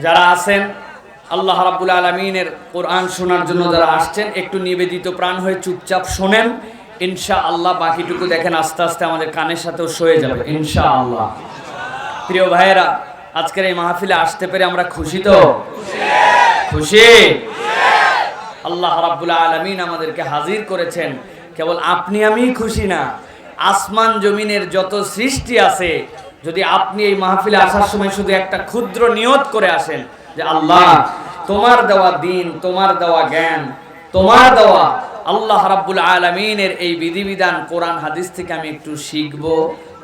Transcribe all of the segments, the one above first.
যারা আছেন আল্লাহ রাব্বুল আলামিনের কোরআন শোনার জন্য যারা আসছেন একটু নিবেদিত প্রাণ হয়ে চুপচাপ শোনেন, ইনশাআল্লাহ বাকিটুকু দেখেন আস্তে আস্তে আমাদের কানের সাথেও সয়ে যাবে ইনশাআল্লাহ। প্রিয় ভাইয়েরা, আজকের এই মাহফিলে আসতে পেরে আমরা খুশি তো? খুশি। আল্লাহ রাব্বুল আলামিন আমাদেরকে হাজির করেছেন। কেবল আপনি আমি খুশি না, আসমান জমিনের যত সৃষ্টি আছে, যদি আপনি এই মাহফিলে আসার সময় শুধু একটা ক্ষুদ্র নিয়ত করে আসেন যে আল্লাহ তোমার দেওয়া দিন, তোমার দেওয়া জ্ঞান, তোমার দেওয়া আল্লাহ রাব্বুল আলামিনের এই বিধিবিধান কোরআন হাদিস থেকে আমি একটু শিখবো,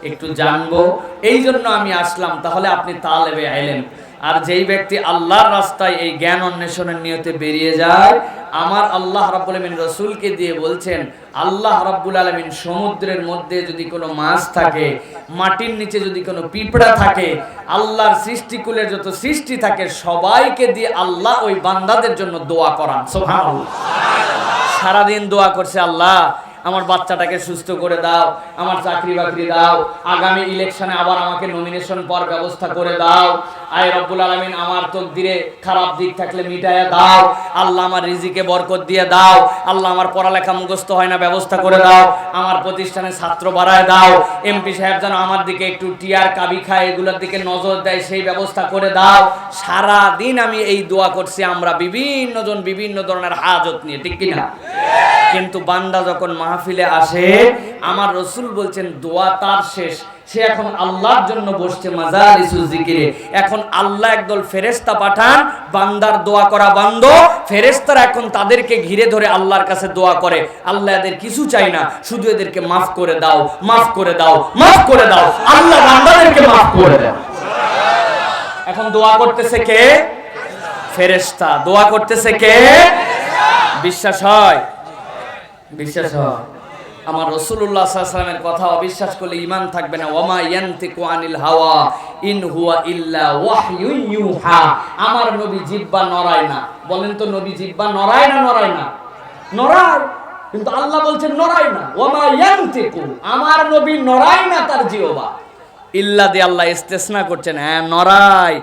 একটু জানবো, এই জন্য আমি আসলাম, তাহলে আপনি তালেবে ইলম। আর যেই ব্যক্তি আল্লাহর রাস্তায় এই জ্ঞান অন্বেষণের নিয়তে বেরিয়ে যায়, আমার আল্লাহ রাব্বুল আলামিন রাসূলকে দিয়ে বলছেন, আল্লাহ রাব্বুল আলামিন সমুদ্রের মধ্যে যদি কোনো মাছ থাকে, মাটির নিচে যদি কোনো পিঁপড়া থাকে, আল্লাহর সৃষ্টিকুলের যত সৃষ্টি থাকে সবাইকে দিয়ে আল্লাহ ওই বান্দাদের জন্য দোয়া করান। সুবহানাল্লাহ। সারাদিন দোয়া করছে, আল্লাহ আমার বাচ্চাটাকে সুস্থ করে দাও, আমার চাকরি বাকরি দাও, আগামী ইলেকশনে আবার আমাকে নমিনেশন পাওয়ার ব্যবস্থা করে দাও, আয় রব্বুল আলামিন আমার তকদিরে খারাপ দিক থাকলে মিটাইয়া দাও, আল্লাহ আমার রিজিকে বরকত দিয়ে দাও, আল্লাহ আমার পড়ালেখা মুখস্থ হয় না ব্যবস্থা করে দাও, আমার প্রতিষ্ঠানে ছাত্র বাড়ায় দাও, এমপি সাহেব যেন আমার দিকে একটু টিয়ার কাবি খায় এগুলোর দিকে নজর দেয় সেই ব্যবস্থা করে দাও। সারা দিন আমি এই দোয়া করছি, আমরা বিভিন্ন জন বিভিন্ন ধরনের হাজত নিয়ে, ঠিক কিনা? কিন্তু বান্দা যখন মাহফিলে আসে, আমার রাসূল বলছেন দোয়া তার শেষ, সে এখন আল্লাহর জন্য বসছে মাজালিসুল যিকিরে। এখন আল্লাহ একদল ফেরেশতা পাঠান, বান্দার দোয়া করা বন্ধ, ফেরেশতারা এখন তাদেরকে ঘিরে ধরে আল্লাহর কাছে দোয়া করে, আল্লাহ এদের কিছু চাই না, শুধু এদেরকে মাফ করে দাও, মাফ করে দাও, মাফ করে দাও, আল্লাহ বান্দাদেরকে মাফ করে দেন। এখন দোয়া করতেছে কে? ফেরেশতা। দোয়া করতেছে কে? বিশ্বাস হয়? বিশ্বাস হয়? আমার রাসূলুল্লাহ সাল্লাল্লাহু আলাইহি ওয়াসাল্লামের কথা অবিশ্বাস করলে ঈমান থাকবে না। ওয়ামা ইয়ানতিকু আনিল হাওয়া ইন হুয়া ইল্লা ওয়াহয়ুন ইউহা। আমার নবী জিহ্বা নড়ায় না। বলেন তো, নবী জিহ্বা নড়ায় না? নড়ায় না? নড়ায়, কিন্তু আল্লাহ বলছেন নড়ায় না। ওয়ামা ইয়ানতিকু, আমার নবী নড়ায় না তার জিহ্বা। ইল্লা দিয়ে আল্লাহ ইস্তেসনা করছেন, হ্যাঁ নড়াই,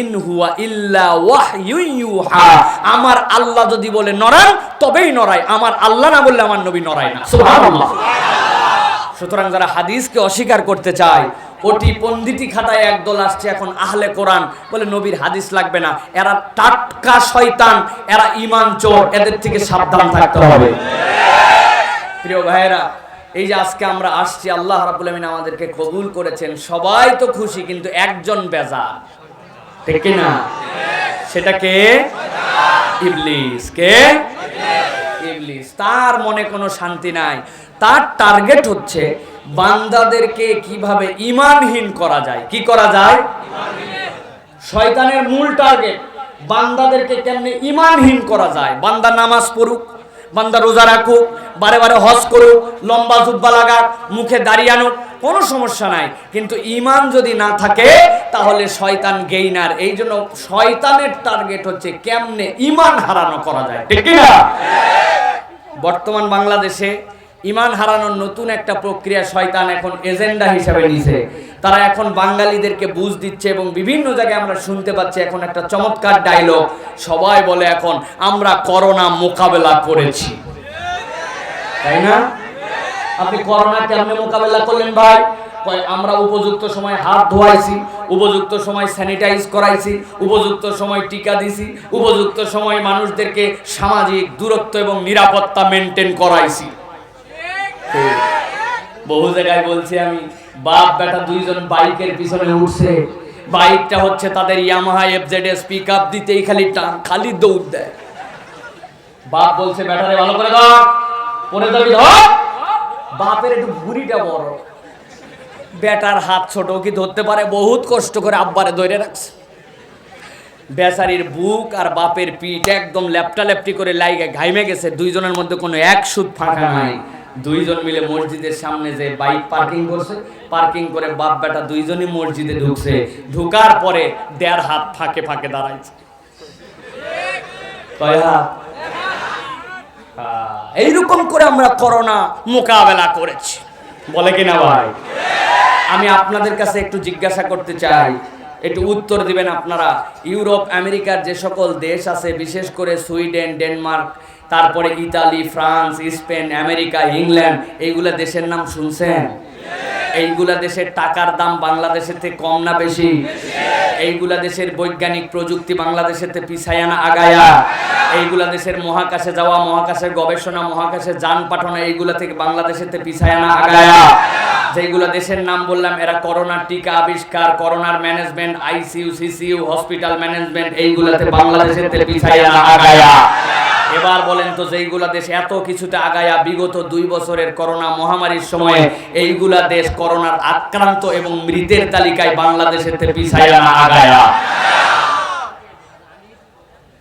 ইন হুয়া ইল্লা ওয়াহয়ুন ইউহা। আমার আল্লাহ যদি বলে নড়ান তবেই নড়াই, আমার আল্লাহ না বললে আমার নবী নড়ায় না। সুবহানাল্লাহ। সুতরাং যারা হাদিসকে অস্বীকার করতে চায়, ওটি পণ্ডিতি খাতায় একদল আসছে এখন আহলে কোরআন, বলে নবীর হাদিস লাগবে না, এরা টাটকা শয়তান, এরা ঈমান চোর, এদের থেকে সাবধান থাকতে হবে। প্রিয় ভাইয়েরা, এই যে আজকে আমরা আসছি, আল্লাহ রাব্বুল আলামিন আমাদেরকে কবুল করেছেন, সবাই তো খুশি, কিন্তু একজন বেজার, ঠিক কি না? সেটা কে? ইবলিস। কে? ইবলিস। তার মনে কোনো শান্তি নাই, তার টার্গেট হচ্ছে বান্দাদেরকে কিভাবে ঈমানহীন করা যায়। কি করা যায়? শয়তানের মূল টার্গেট বান্দাদেরকে কেমনে ঈমানহীন করা যায়। বান্দা নামাজ পড়ুক, বান্দা রোজা রাখুক, বারে বারে হজ করুক, লম্বা জুব্বা লাগাক, মুখে দাড়ি আনুক, কোনো সমস্যা নাই, কিন্তু ঈমান যদি না থাকে তাহলে শয়তান গেইনার। এই জন্য শয়তানের টার্গেট হচ্ছে কেমনে ঈমান হারানো করা যায়, ঠিক কি না? বর্তমান বাংলাদেশে ঈমান হারানোর নতুন একটা প্রক্রিয়া শয়তান এখন এজেন্ডা হিসেবে নিছে। তারা এখন বাঙালিদেরকে বুঝ দিচ্ছে এবং বিভিন্ন জায়গায় আমরা শুনতে পাচ্ছি এখন একটা চমৎকার ডায়লগ, সবাই বলে এখন আমরা করোনা মোকাবেলা করেছি, তাই না? আপনি করোনা কেমনে মোকাবেলা করলেন ভাই? আমরা উপযুক্ত সময় হাত ধোয়াইছি, উপযুক্ত সময় স্যানিটাইজ করাইছি, উপযুক্ত সময় টিকা দিছি, উপযুক্ত সময় মানুষদেরকে সামাজিক দূরত্ব এবং নিরাপত্তা মেনটেন করাইছি। বহু জায়গায় বলছি আমি, বাপ বেটা দুইজন বাইকের পিছনে উঠছে, বাইকটা হচ্ছে তাদের ইয়ামাহা এফজেডএস পিকআপ, দিতেই খালি দৌড় দেয়। বাপ বলছে বেটারে ভালো করে ধর, পরে যাবি ধর। বাপের একটু ভুঁড়িটা বড়, বেটার হাত ছোট, কি ধরতে পারে, বহুত কষ্ট করে আব্বারে ধরে রাখছে। বেচারির বুক আর বাপের পিঠ একদম লেপটা লেপটি করে লাইগে ঘাইমে গেছে, দুইজনের মধ্যে কোনো এক সুত ফাঁকা নাই। দুইজন মিলে মসজিদের সামনে যে বাইক পার্কিং করছে, পার্কিং করে বাপ বেটা দুইজনই মসজিদে ঢুকছে, ঢুকার পরে 1.5 হাত ফাঁকে ফাঁকে দাঁড়াইছে। কয় হাত? এইরকম করে আমরা করোনা মোকাবেলা করেছি, বলে কিনা ভাই? আমি আপনাদের কাছে একটু জিজ্ঞাসা করতে চাই, একটু উত্তর দিবেন আপনারা। ইউরোপ আমেরিকার যে সকল দেশ আছে, বিশেষ করে সুইডেন, ডেনমার্ক, তারপরে Italy, France, Spain, America, England, এইগুলা দেশের নাম শুনছেন? এইগুলা দেশের টাকার দাম বাংলাদেশের থেকে কম না বেশি? এইগুলা দেশের বৈজ্ঞানিক প্রযুক্তি বাংলাদেশের থেকে পিছায়া না আগায়া? এইগুলা দেশের মহাকাশে যাওয়া, মহাকাশের গবেষণা, মহাকাশে যান পাঠানো, এইগুলা থেকে বাংলাদেশের থেকে পিছায়া না আগায়া? যেগুলো দেশের নাম বললাম, এরা করোনার টিকা আবিষ্কার, করোনার management, ICU, CCU, hospital management, এইগুলাতে বাংলাদেশের থেকে পিছায়া না আগায়া? এবার বলেন তো, যেইগুলা দেশ এত কিছুতে আগায়া, বিগত 2 বছরের করোনা মহামারীর সময়ে এইগুলা দেশ করোনার আক্রান্ত এবং মৃতের তালিকায় বাংলাদেশের থেকে পিছায়া না আগায়া?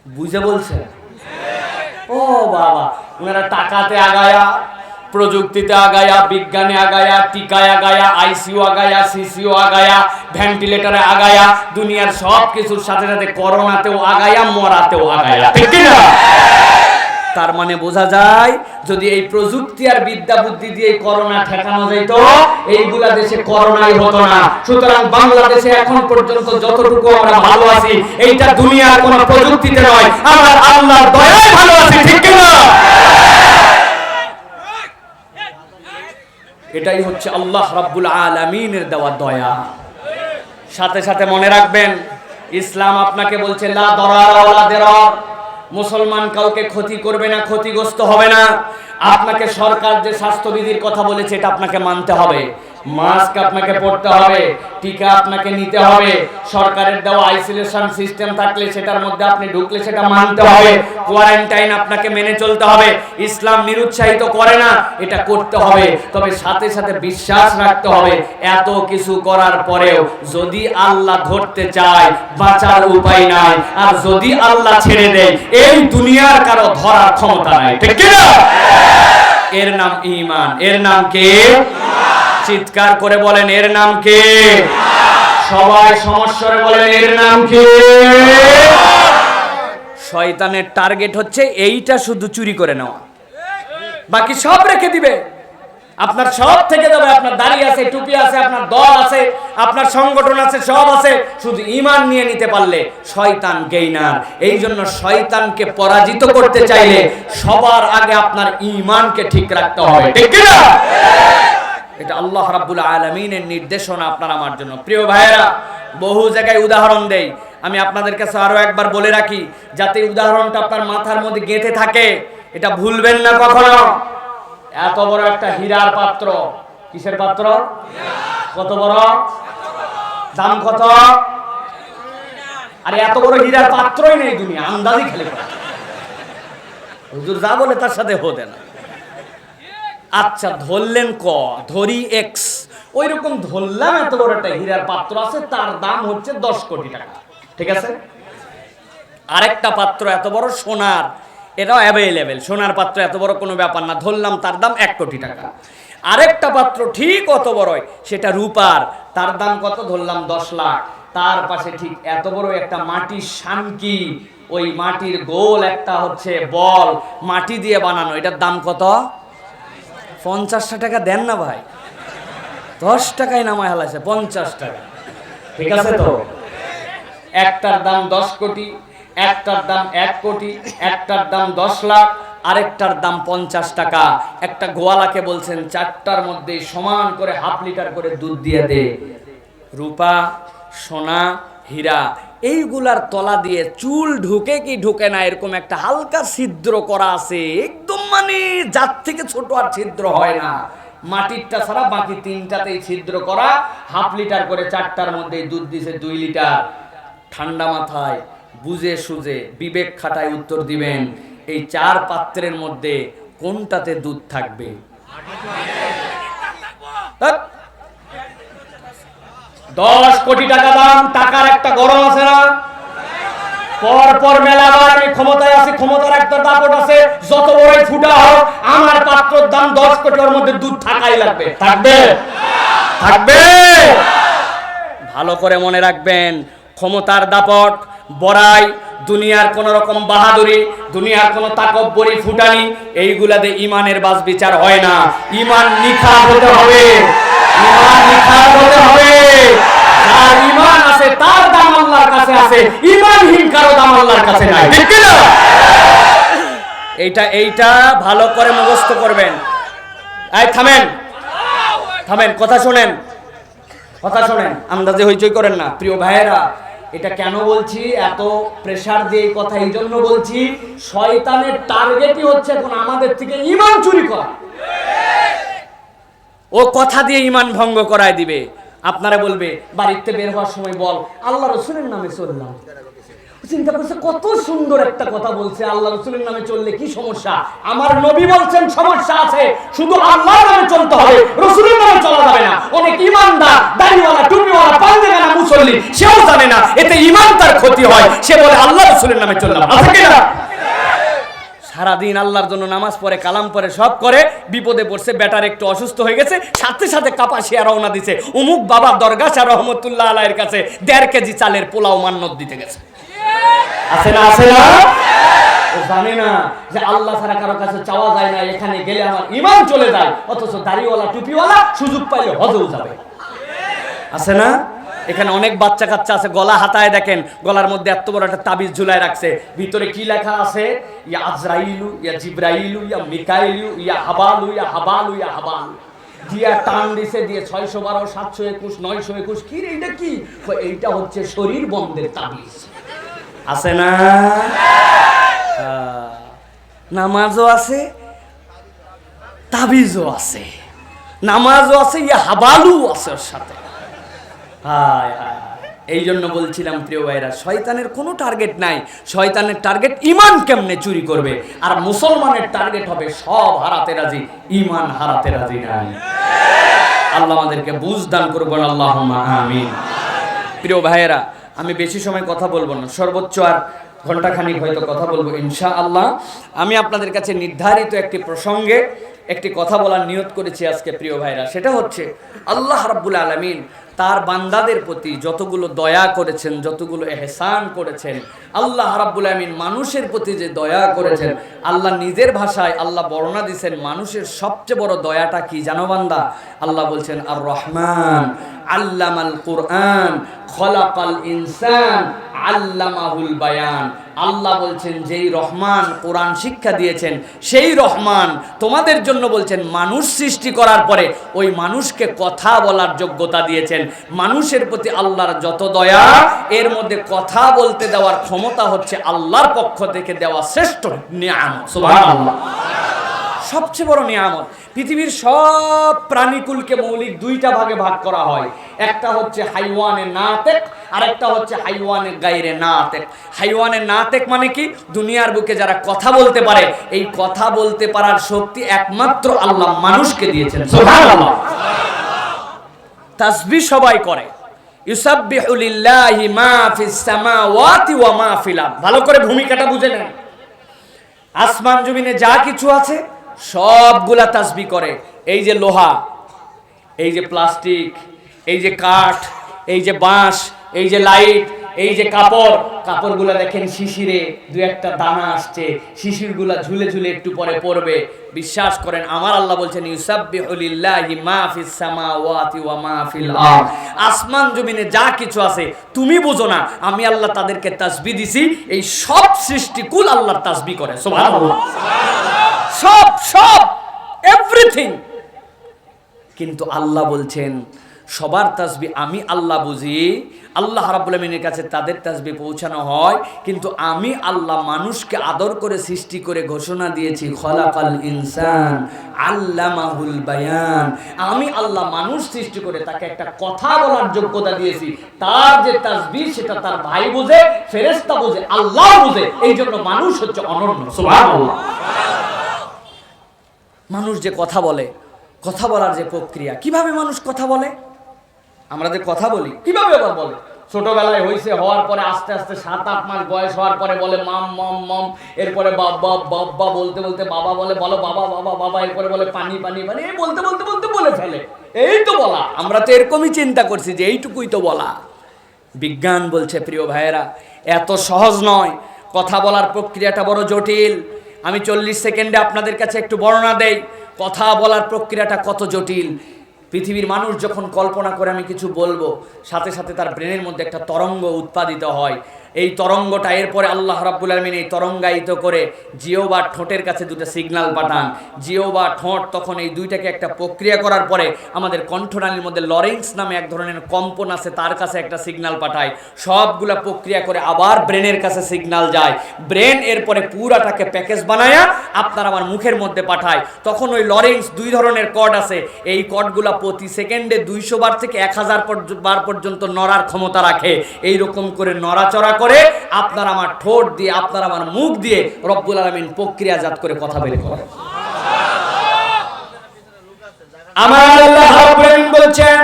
বুঝে বলছে? ও বাবা, ওনারা টাকাতে আগায়া, প্রযুক্তিতে আগায়া, বিজ্ঞানে আগায়া, টিকায় আগায়া, আইসিইউ আগায়া, সিসিইউ আগায়া, ভেন্টিলেটরে আগায়া, দুনিয়ার সব কিছুর সাথে সাথে করোনাতেও আগায়া, মরাতেও আগায়া, ঠিক না? তার মানে বোঝা যায়, যদি এই প্রযুক্তি আর বিদ্যা বুদ্ধি দিয়ে করোনা ঠেকানো যেত, এইগুলা দেশে করোনাই হতো না। সুতরাং বাংলাদেশে এখন পর্যন্ত যতটুকু আমরা ভালো আছি, এইটা দুনিয়ার কোনো প্রযুক্তিতে নয়, আমরা আল্লাহর দয়ায় ভালো আছি, ঠিক না? এটাই হচ্ছে আল্লাহ রাব্বুল আলামিনের দেওয়া দয়া। সাথে সাথে মনে রাখবেন, ইসলাম আপনাকে বলছে লা দরার ওয়ালা দিরার। মুসলমান কাউকে ক্ষতি করবে না, ক্ষতিগ্রস্ত হবে না। আপনাকে সরকার যে স্বাস্থ্যবিধির কথা বলেছে, এটা আপনাকে মানতে হবে। মাস্ক আপনাকে পরতে হবে, টিকা আপনাকে নিতে হবে, সরকারের দেওয়া আইসোলেশন সিস্টেম থাকলে সেটার মধ্যে আপনি ঢুকলে সেটা মানতে হবে, কোয়ারেন্টাইন আপনাকে মেনে চলতে হবে। ইসলাম নিরুৎসাহিত করে না, এটা করতে হবে। তবে সাথে সাথে বিশ্বাস রাখতে হবে, এত কিছু করার পরেও যদি আল্লাহ ধরতে চায়, বাঁচার উপায় নাই। আর যদি আল্লাহ ছেড়ে দেয়, এই দুনিয়ার কারো ধরার ক্ষমতা নাই, ঠিক কি না? এর নাম ঈমান। এর নাম কি? চিৎকার করে বলেন, এর নাম কি? সবাই সমস্যারে বলেন, এর নাম কি? শয়তানের টার্গেট হচ্ছে এইটা, শুধু চুরি করে নেওয়া, বাকি সব রেখে দিবে। আপনার সব থেকে যাবে, আপনার দাড়ি আছে, টুপি আছে, আপনার দল আছে, আপনার সংগঠন আছে, সব আছে, শুধু ঈমান নিয়ে নিতে পারলে শয়তান গেইনার। এই জন্য শয়তানকে পরাজিত করতে চাইলে সবার আগে আপনার ঈমানকে ঠিক রাখতে হবে, ঠিক কি না? এটা আল্লাহ রাব্বুল আলামিনের নির্দেশনা আপনার আমার জন্য। প্রিয় ভাইয়েরা, বহু জায়গায় উদাহরণ দেই, আমি আপনাদের কাছে আরো একবার বলে রাখি, যাতে উদাহরণটা আপনার মাথার মধ্যে গেঁথে থাকে, এটা ভুলবেন না কখনো। এত বড় একটা হীরার পাত্র, কিসের পাত্র? কত বড়? দাম কত? আরে এত বড় হীরার পাত্রই নেই দুনিয়া, আন্দাজি খেলে হুজুর যা বলে তার সাথে হতে না। আচ্ছা ধরলেন ক, ধরি এক্স, ওই রকম ধরলাম এত বড় একটা হীরার পাত্র আছে, তার দাম হচ্ছে 10 কোটি টাকা, ঠিক আছে? আরেকটা পাত্র এত বড় সোনার, এটাও অ্যাভেলেবেল, সোনার পাত্র এত বড় কোনো ব্যাপার না, ধরলাম তার দাম 1 কোটি টাকা। আরেকটা পাত্র ঠিক অত বড়ই, সেটা রূপার, তার দাম কত? ধরলাম 10 লাখ। তার পাশে ঠিক এত বড় একটা মাটির শানকি, ওই মাটির গোল একটা হচ্ছে বল, মাটি দিয়ে বানানো, এটার দাম কত? 50 টাকা দেন না ভাই, 10 টাকায় নামায় হালাইছে 50 টাকা, ঠিক আছে তো? একটার দাম 10 কোটি, একটার দাম 1 কোটি, একটার দাম 10 লাখ, আরেকটার দাম 50 টাকা। একটা গোয়ালাকে বলছেন 4টার মধ্যে সমান করে 1/2 লিটার করে দুধ দিয়ে দে। রূপা, সোনা, হীরা, এইগুলার তলা দিয়ে চুল ঢুকে কি ঢুকে না, এরকম একটা হালকা ছিদ্র করা আছে, একদম মানে যার থেকে ছোট আর ছিদ্র হয় না। মাটিরটা ছাড়া বাকি 3টাতেই ছিদ্র করা, 1/2 লিটার করে 4টার মধ্যে দুধ দিছে 2 লিটার। ঠান্ডা মাথায় বুঝে সুঝে বিবেক খাটায় উত্তর দিবেন, এই 4 পাত্রের মধ্যে কোনটাতে দুধ থাকবে? 10 কোটি টাকা দাম, টাকার একটা গরম আছে না? পর পর মেলাবার আমি ক্ষমতায় আছি, ক্ষমতার একটা দাপট আছে, যত বড়ই ফুটা হোক আমার পাত্রের দাম 10 কোটি, ওর মধ্যে দুধ থাকাই লাগবে। থাকবে? থাকবে? ভালো করে মনে রাখবেন, ক্ষমতার দাপট, বড়াই, দুনিয়ার কোন রকম বাহাদুরি, দুনিয়ার কোন তাকব্বরি, ফুটানি, এইগুলাতে ইমানের বাস বিচার হয় না। ইমান নিখাত হতে হবে, ইমান নিখাত হতে হবে। যার ঈমান আছে তার দাম আল্লাহর কাছে আছে, ঈমানহীন কারো দাম আল্লাহর কাছে নাই। ঠিক কি না? এইটা ভালো করে মুখস্থ করবেন। এই থামেন, কথা শোনেন, আন্দাজে হইচই করেন না। প্রিয় ভাইয়েরা, এটা কেন বলছি, এত প্রেসার দিয়ে এই কথা এই জন্য বলছি, শয়তানের টার্গেটই হচ্ছে এখন আমাদের থেকে ঈমান চুরি করা। ও কথা দিয়ে ঈমান ভঙ্গ করায় দিবে। আপনারা বলবে বাড়িতে বের হওয়ার সময় বল আল্লাহ রাসূলের নামে চললাম। চিন্তা করছে কত সুন্দর একটা কথা বলছে, আল্লাহ রাসূলের নামে চললে কি সমস্যা? আমার নবী বলছেন সমস্যা আছে, শুধু আল্লাহর নামে চলতে হবে, রাসূলের নামে চলা যাবে না। অনেক ঈমানদার, দাড়িওয়ালা, টুপিওয়ালা, পাঞ্জাবিওয়ালা মুসল্লি, সেও জানে না এতে ঈমান তার ক্ষতি হয়, সে বলে আল্লাহ রাসূলের নামে চললাম। আছে কি না? সারাদিন আল্লাহর জন্য নামাজ পড়ে, কালাম পড়ে, সব করে, বিপদে পড়ছে, বেটার একটু অসুস্থ হয়ে গেছে, সাথে সাথে কাপাসিয়া রওনা দিছে অমুক বাবা দরগা শাহ রহমতুল্লাহ আলাইহির কাছে 1.5 কেজি চালের পোলাও মান্নত দিতে গেছে। আছে না? ও জানে না যে আল্লাহ ছাড়া কারো কাছে চাওয়া যায় না, এখানে গেলে আমার ঈমান চলে যায়, অথচ দাড়িওয়ালা টুপিওয়ালা সুযোগ পাইলে হজেও যাবে। আছে না? এখানে অনেক বাচ্চা কাচ্চা আছে, গলা হাতায় দেখেন, গলার মধ্যে এত বড় একটা তাবিজ ঝুলায় রাখছে, ভিতরে কি লেখা আছে? ইয়া আজরাইলু, ইয়া জিব্রাইলু, ইয়া মিকাইলু, ইয়া হাবালু, ইয়া হাবালু, ইয়া হাবালু। দিয়া টান দিছে, দিয়ে 612, 721, 921। কি রে এটা কি? এইটা হচ্ছে শরীর বন্ধের তাবিজ। আছে না? নামাজও আছে, তাবিজও আছে, নামাজও আছে, ইয়া হাবালু আছে ওর সাথে। এই জন্য বলছিলাম প্রিয় ভাইরা, শয়তানের কোনো টার্গেট নাই। শয়তানের টার্গেট ঈমান কেমনে চুরি করবে, আর মুসলমানের টার্গেট হবে সব হারাতে রাজি, ঈমান হারাতে রাজি নাই। আল্লাহ আমাদেরকে বুঝ দান করবেন, আল্লাহুম্মা আমিন। প্রিয় ভাইয়েরা, আমি বেশি সময় কথা বলবো না, সর্বোচ্চ আর ঘন্টাখানিক হয়তো কথা বলবো ইনশাআল্লাহ। আমি আপনাদের কাছে নির্ধারিত একটি প্রসঙ্গে একটি কথা বলার নিয়ত করেছি আজকে প্রিয় ভাইরা, সেটা হচ্ছে আল্লাহ রাব্বুল আলামিন তার বান্দাদের প্রতি যতগুলো দয়া করেছেন, যতগুলো ইহসান করেছেন, আল্লাহ রাব্বুল আলামিন মানুষের প্রতি যে দয়া করেছেন, আল্লাহ নিজের ভাষায় আল্লাহ বর্ণনা দিয়েছেন মানুষের সবচেয়ে বড় দয়াটা কি জানো বান্দা? আল্লাহ বলছেন আর রহমান আল্লামাল কুরআন খলাকাল ইনসান আল্লামাহুল বায়ান। আল্লাহ বলছেন যেই রহমান কোরআন শিক্ষা দিয়েছেন, সেই রহমান তোমাদের জন্য বলছেন মানুষ সৃষ্টি করার পরে ওই মানুষকে কথা বলার যোগ্যতা দিয়েছেন। মানুষের প্রতি আল্লাহর যত দয়া, এর মধ্যে কথা বলতে দেওয়ার ক্ষমতা হচ্ছে আল্লাহর পক্ষ থেকে দেওয়া শ্রেষ্ঠ নিয়ামত। সুবহানাল্লাহ, সবচেয়ে বড় নিয়ামত। পৃথিবীর সব প্রাণীকুলকে মৌলিক দুইটা ভাগে ভাগ করা হয়, একটা হচ্ছে হাইওয়ানে নাতেক, আর একটা হচ্ছে হাইওয়ানে গায়রে নাতেক। হাইওয়ানে নাতেক মানে কি? দুনিয়ার বুকে যারা কথা বলতে পারে, এই কথা বলতে পারার শক্তি একমাত্র আল্লাহ মানুষকে দিয়েছেন। সুবহানাল্লাহ। তাসবিহ সবাই করে, ইউসাব্বিহু লিল্লাহি মা ফিস সামাওয়াতি ওয়া মা ফিল আরদ। ভালো করে ভূমিকাটা বুঝে নেন। আসমান জমিনে যা কিছু আছে সবগুলা তাসবিহ করে। এই যে লোহা, এই যে প্লাস্টিক, এই যে কাঠ, এই যে বাঁশ, এই যে লাইট, এই যে কাপড়গুলা দেখেন শিশিরে দু একটা দানা আসছে, শিশিরগুলা ঝুলে ঝুলে একটু পরে পড়বে। বিশ্বাস করেন আমার আল্লাহ বলছেন ইউসাব্বিহু লিল্লাহি মা ফিস সামাওয়াতি ওয়া মা ফিল আরদ। আসমান জমিনে যা কিছু আছে তুমি বুঝো না, আমি আল্লাহ তাদেরকে তাসবিহ দিছি। এই সব সৃষ্টিকুল আল্লাহর তাসবিহ করে। সুবহানাল্লাহ। সব এভরিথিং। কিন্তু আল্লাহ বলছেন সবার তাসবিহ আমি আল্লাহ বুঝি। আল্লাহ রাব্বুল আলামিনের কাছে তাদের তাসবিহ পৌঁছানো হয়, কিন্তু আমি আল্লাহ মানুষকে আদর করে সৃষ্টি করে ঘোষণা দিয়েছি খলাকাল ইনসান আল্লামাহুল বায়ান। আমি আল্লাহ মানুষ সৃষ্টি করে তাকে একটা কথা বলার যোগ্যতা দিয়েছি। তার যে তাসবিহ সেটা তার ভাই বুঝে, ফেরেশতা বুঝে, আল্লাহ বুঝে। এই জন্য মানুষ হচ্ছে অনন্য। সুবহানাল্লাহ। মানুষ যে কথা বলে, কথা বলার যে প্রক্রিয়া, কিভাবে মানুষ কথা বলে? আমরা যে কথা বলি কিভাবে আবার বলে? ছোটবেলায় হইছে, হওয়ার পরে আস্তে আস্তে 7-8 মাস বয়স হওয়ার পরে বলে মাম মম মম, এরপরে বাবা বাবা বলতে বলতে বাবা বলে বলো বাবা বাবা বাবা, এরপরে বলে পানি পানি পানি, এই বলতে বলতে বলতে বলে ফেলে। এই তো বলা। আমরা তো এরকমই চিন্তা করছি যে এইটুকুই তো বলা। বিজ্ঞান বলছে প্রিয় ভাইয়েরা এত সহজ নয়, কথা বলার প্রক্রিয়াটা বড় জটিল। আমি 40 সেকেন্ডে আপনাদের কাছে একটু বর্ণনা দেই কথা বলার প্রক্রিয়াটা কত জটিল। পৃথিবীর মানুষ যখন কল্পনা করে আমি কিছু বলবো, সাথে সাথে তার ব্রেনের মধ্যে একটা তরঙ্গ উৎপাদিত হয়। এই তরঙ্গটা এরপরে আল্লাহ রাব্বুল আলামিন এই তরঙ্গায়িত করে জিও বা ঠোঁটের কাছে দুটো সিগন্যাল পাঠান। জিও বা ঠোঁট তখন এই দুইটাকে একটা প্রক্রিয়া করার পরে আমাদের কণ্ঠনালীর মধ্যে লরেন্স নামে এক ধরনের কম্পন আছে, তার কাছে একটা সিগন্যাল পাঠায়। সবগুলা প্রক্রিয়া করে আবার ব্রেনের কাছে সিগন্যাল যায়। ব্রেন এরপরে পুরাটাকে প্যাকেজ বানায়া আপনার আমার মুখের মধ্যে পাঠায়। তখন ওই লরেন্স দুই ধরনের কর্ড আছে, এই কর্ডগুলা প্রতি সেকেন্ডে 200 বার থেকে 1000 বার পর্যন্ত নড়ার ক্ষমতা রাখে। এইরকম করে নড়াচড়া করে আপনার আমার ঠোঁট দিয়ে, আপনার আমার মুখ দিয়ে রব্বুল আলামিন প্রক্রিয়াজাত করে কথা বের করে। আমার আল্লাহ রাব্বুল আলামিন বলছেন,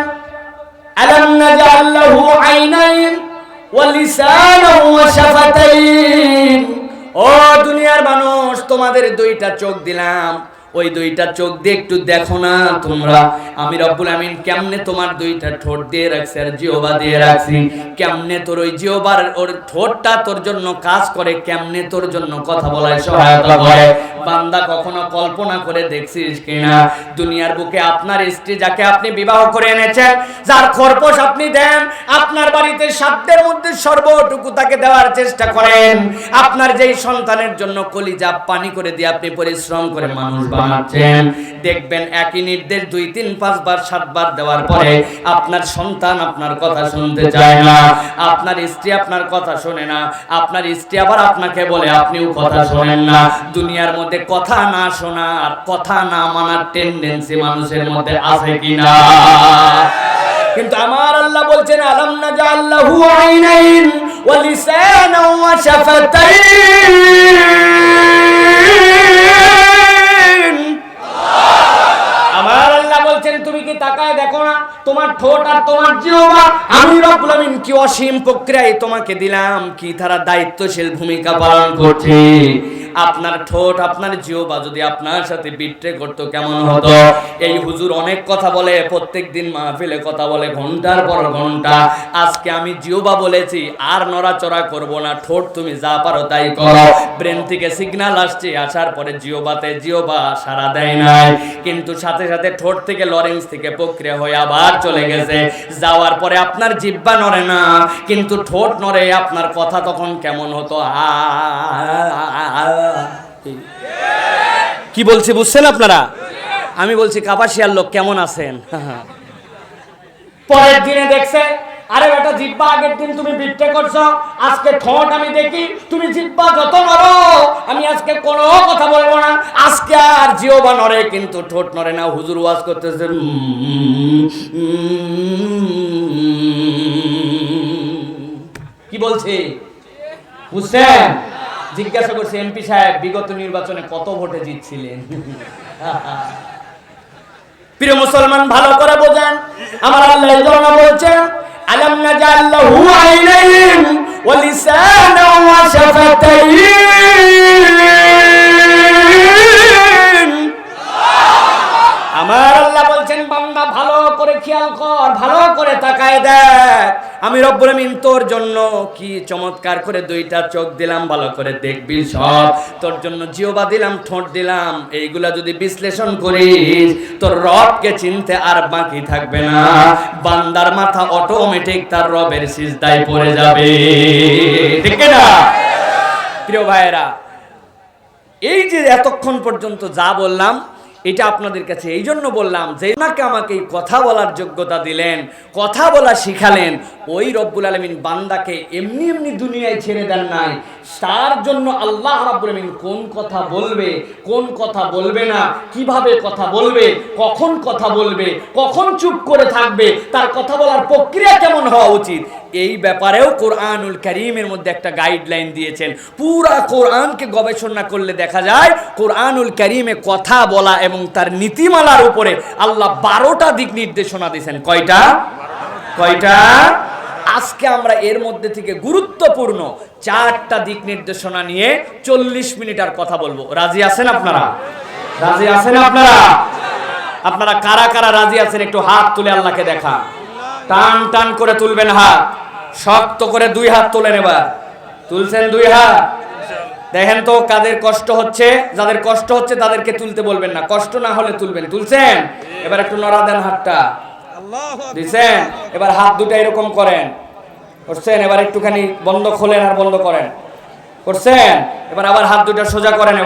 আলাম নাজআল লাহু আইনাইন ওয়া লিসানান ওয়া শাফাতাইন। ও দুনিয়ার মানুষ, তোমাদের দুইটা চোখ দিলাম, ওই দুইটা চোখ দিয়ে একটু দেখো না তোমরা আমি রব্বুল আমিন কেমনে তোমার দুইটা ঠোঁট দিয়ে রাখছি আর জিহ্বা দিয়ে রাখছি। কেমনে তোর ওই জিহ্বার ওর ঠোঁটটা তোর জন্য কাজ করে, কেমনে তোর জন্য কথা বলায় সহায়তা করে। বান্দা কখনো কল্পনা করে দেখছিস কিনা দুনিয়ার বুকে আপনার স্ত্রী যাকে আপনি বিবাহ করে এনেছেন, যার খরপোশ আপনি দেন, আপনার বাড়িতে সাধ্যের মধ্যে সর্বটুকু তাকে দেওয়ার চেষ্টা করেন, আপনার যেই সন্তানের জন্য কলিজা পানি করে দিয়ে আপনি পরিশ্রম করে মানুষ বানাচ্ছেন, দেখবেন একই নির্দেশ 2, 3, 5 বার 7 বার দেওয়ার পরে আপনার সন্তান আপনার কথা শুনতে চায় না, আপনার স্ত্রী আপনার কথা শোনে না, আপনার স্ত্রী আবার আপনাকে বলে আপনিও কথা শোনেন না। দুনিয়ার মধ্যে কথা না শোনার, কথা না মানার টেন্ডেন্সি মানুষের মধ্যে আছে কিনা? কিন্তু আমার আল্লাহ বলছেন, আলাম নাজআল লাহু আইনাইন ওয়া লিসানান ওয়া শাফাতাইন। আমার আল্লাহ বলছেন, তুমি কি তাকায় দেখো না তোমার ঠোঁট আর তোমার জিহ্বা আমি রব্বুল আমিন কি অসীম প্রক্রিয়ায় তোমাকে দিলাম, কি তারা দায়িত্বশীল ভূমিকা পালন করছে। আপনার ঠোঁট আপনার জিহ্বা যদি আপনার সাথে বিট্রে করতো কেমন হতো? এই হুজুর অনেক কথা বলে, প্রত্যেকদিন মাহফিলে কথা বলে ঘন্টার পর ঘন্টা। আজকে আমি জিহ্বা বলেছি আর নড়াচড়া করব না, ঠোঁট তুমি যা পারো তাই করো। ব্রেন থেকে সিগন্যাল আসছে, আসার পরে জিহ্বাতে জিহ্বা সাড়া দেয় নাই, কিন্তু সাথে সাথে ঠোঁট থেকে লরেন্স থেকে প্রক্রিয়া হয়ে আবার চলে গেছে। যাওয়ার পরে আপনার জিহ্বা নড়ে না, কিন্তু ঠোঁট নড়ে। আপনার কথা তখন কেমন হতো? কি বলছি বুঝছেন আপনারা? আমি বলছি কাপাসিয়ার লোক কেমন আছেন? পরের দিনে দেখছে, আরে বেটা জিহ্বা আগের দিন তুমি বিট্রে করছো, আজকে ঠোঁট আমি দেখি তুমি জিহ্বা যত নড়ো, আমি আজকে কোনো কথা বলবো না। আজকে আর জিহ্বা নড়ে কিন্তু ঠোঁট নড়ে না। হুজুর ওয়াজ করতেছে, কি বলছে বুঝছেন? জিজ্ঞাসা করছে, এমপি সাহেব বিগত নির্বাচনে কত ভোটে জিতছিলেন? প্রিয় মুসলমান ভালো করে বোঝেন, আমার আল্লাহ এই জন্য বলছেন, আলাম নাজআল লাহু আইনাইন ওয়া লিসানান ওয়া শাফাতাইন। আমার আল্লাহ বলছেন, বান্দা ভালো করে খেয়াল কর, ভালো করে তাকায় দেখ, আমি রব্বুল আমিন তোর জন্য কি চমৎকার করে দুইটা চোখ দিলাম, ভালো করে দেখবি সব। তোর জন্য জিহ্বা দিলাম, ঠোঁট দিলাম, এইগুলা যদি বিশ্লেষণ করিস তোর রবকে চিনতে আর বাকি থাকবে না। বান্দার মাথা অটোমেটিক তার রবের সিজদায় পড়ে যাবে, ঠিক না? প্রিয় ভাইয়েরা, এই যে এতক্ষণ পর্যন্ত যা বললাম এটা আপনাদের কাছে এই জন্য বললাম যে ওনাকে আমাকে এই কথা বলার যোগ্যতা দিলেন, কথা বলা শিখালেন। ওই রব্বুল আলামিন বান্দাকে এমনি এমনি দুনিয়ায় ছেড়ে দেন নাই। তার জন্য আল্লাহ রাব্বুল আলামিন কোন কথা বলবে, কোন কথা বলবে না, কিভাবে কথা বলবে, কখন কথা বলবে, কখন চুপ করে থাকবে, তার কথা বলার প্রক্রিয়া কেমন হওয়া উচিত, এই ব্যাপারেও কোরআনুল কারীমের মধ্যে একটা গাইডলাইন দিয়েছেন। পুরা কোরআনকে গবেষণা করলে দেখা যায় কোরআনুল কারীমে কথা বলা এবং তার নীতিমালার উপরে আল্লাহ 12টা দিক নির্দেশনা দিয়েছেন। কয়টা? আজকে আমরা এর মধ্যে থেকে গুরুত্বপূর্ণ 4টা দিক নির্দেশনা নিয়ে 40 মিনিট আর কথা বলবো। রাজি আছেন আপনারা? রাজি আছেন আপনারা? আপনারা কারা কারা রাজি আছেন একটু হাত তুলে আল্লাহকে দেখা। টান টান করে তুলবেন হাত, শক্ত করে 2 হাত তোলেন। এবার তুলছেন 2 হাত? দেখেন তো কাদের কষ্ট হচ্ছে, যাদের কষ্ট হচ্ছে তাদেরকে তুলতে বলবেন না, কষ্ট না হলে তুলবেন। তুলছেন? এবার একটু নড়া দেন হাতটা, দিছেন? এবার হাত দুটো এরকম করেন, করছেন? এবার একটুখানি বন্ধ খোলেন আর বন্ধ করেন, করছেন? এবার আবার হাত দুটো সোজা করেন,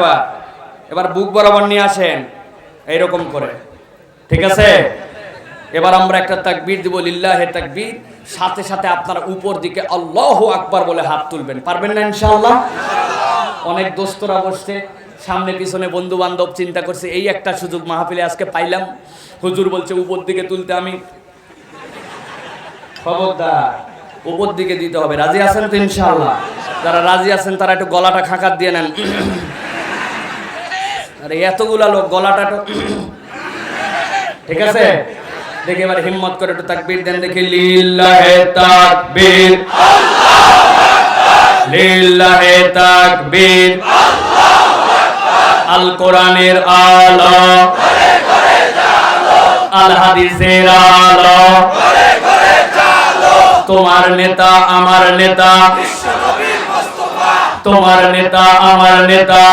এবার বুক বরাবর নিয়ে আসেন এইরকম করে, ঠিক আছে? এবার আমরা একটা তাকবীর দিব, লিল্লাহে তাকবীর, সাথে সাথে আপনারা উপর দিকে আল্লাহু আকবার বলে হাত তুলবেন। পারবেন না ইনশাআল্লাহ? অনেক দোস্তরা বসছে সামনে পিছনে, বন্ধু বান্ধব চিন্তা করছে এই একটা সুযোগ মাহফিলে আজকে পাইলাম, হুজুর বলছে উপর দিকে তুলতে, আমি খবরদার উপর দিকে দিতে হবে। রাজি আছেন তো ইনশাআল্লাহ? যারা রাজি আছেন তারা একটু গলাটা খাকাত দিয়ে নেন। আরে এতগুলা লোক, গলাটা তো ঠিক আছে? দেখে এবার হিম্মত করে একটু তাকবীর দেন দেখি, লিল্লাহে তাকবীর, লিল্লাহে তাকবীর, আল কোরআনের আলো, আল হাদিসের আলো, তোমার নেতা আমার নেতা, তোমার নেতা আমার নেতা,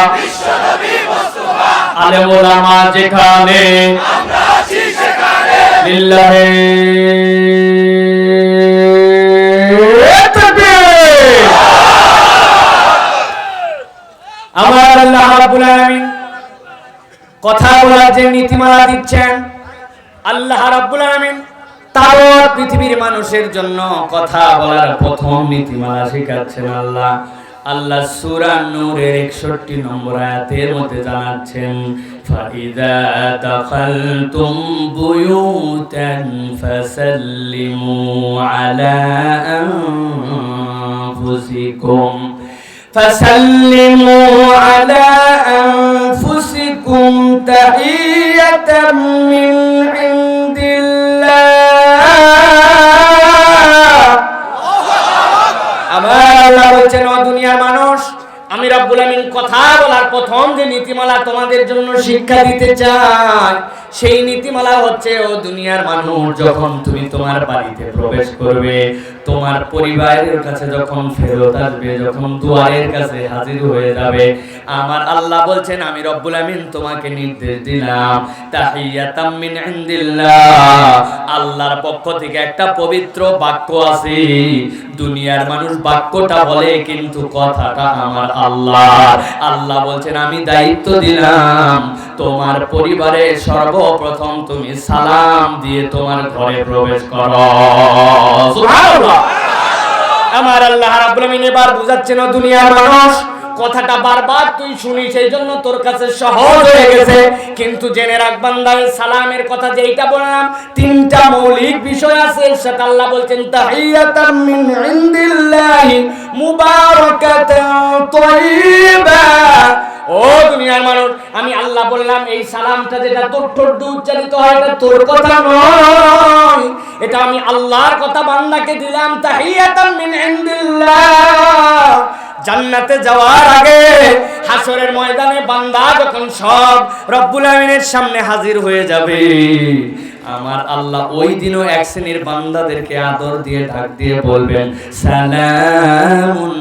আলেম ওলামা যেখানে, লিল্লাহে তাকবীর। আমার আল্লাহ রাব্বুল আলামিন কথা বলার যে নীতিমালা দিচ্ছেন, আল্লাহ রাব্বুল আলামিন তার পৃথিবীর মানুষের জন্য কথা বলার প্রথম নীতিমালা শেখাচ্ছেন। আল্লাহ সূরা নূরের 61 নম্বর আয়াতের মধ্যে জানাচ্ছেন, ফাইদা দাখালতুম বুয়ুতান ফাসাল্লিমু আলা আনফুসিকুম, ফাসাল্লিমু আলা আনফুসিকুম তাহিয়াতাম মিন ইনদিল্লাহ। আমার আল্লাহ বলছেন, ও দুনিয়ার মানুষ, আমি রব্বুল আমিন কথা বলার প্রথম যে নীতিমালা তোমাদের জন্য শিক্ষা দিতে চাই, সেই নীতিমালা হচ্ছে, ও দুনিয়ার মানুষ, যখন তুমি তোমার বাড়িতে প্রবেশ করবে, তোমার পরিবারের কাছে যখন ফেরত আসবে, যখন দুয়ারের কাছে হাজির হয়ে যাবে, আমার আল্লাহ বলছেন আমি রব্বুল আমিন তোমাকে নির্দেশ দিলাম, তাহিয়াতাম মিন ইনদিল্লাহ, আল্লাহর পক্ষ থেকে একটা পবিত্র বাক্য আছে। দুনিয়ার মানুষ বাক্যটা বলে কিন্তু কথাটা আমার আল্লাহর। আল্লাহ বলছেন আমি দায়িত্ব দিলাম, তোমার পরিবারে সর্বপ্রথম তুমি সালাম দিয়ে তোমার ঘরে প্রবেশ করো। সুবহানাল্লাহ। আমার আল্লাহ রাব্বুল আমিন এবার বুঝাচ্ছেন, দুনিয়ার মানুষ, কথাটা বারবার তুই শুনিস, এই জন্য তোর কাছে সহজ হয়ে গেছে, কিন্তু জেনে রাখ বান্দা, সালামের কথা যেটা বললাম, তিনটা মৌলিক বিষয় আছে। সেটা আল্লাহ বলছেন তাহিয়াতাম মিন ইনদিল্লাহি মুবারাকাতান তাইয়্যিবা। ও দুনিয়ার মানুষ, আমি আল্লাহ বললাম এই সালামটা যেটা তোর ঠোঁট দিয়ে উচ্চারিত হয়, এটা তোর কথা নয়, এটা আমি আল্লাহর কথা বান্দাকে দিলাম। তাহিয়াতাম মিন ইনদিল্লাহ। জান্নাতে যাওয়ার আগে হাসরের ময়দানে বান্দা যখন সব রব্বুল আমিনের সামনে হাজির হয়ে যাবে, আমার আল্লাহ ওই দিনও এক শ্রেণীর বান্দাদেরকে আদর দিয়ে ডাক দিয়ে বলবেন, সালামুন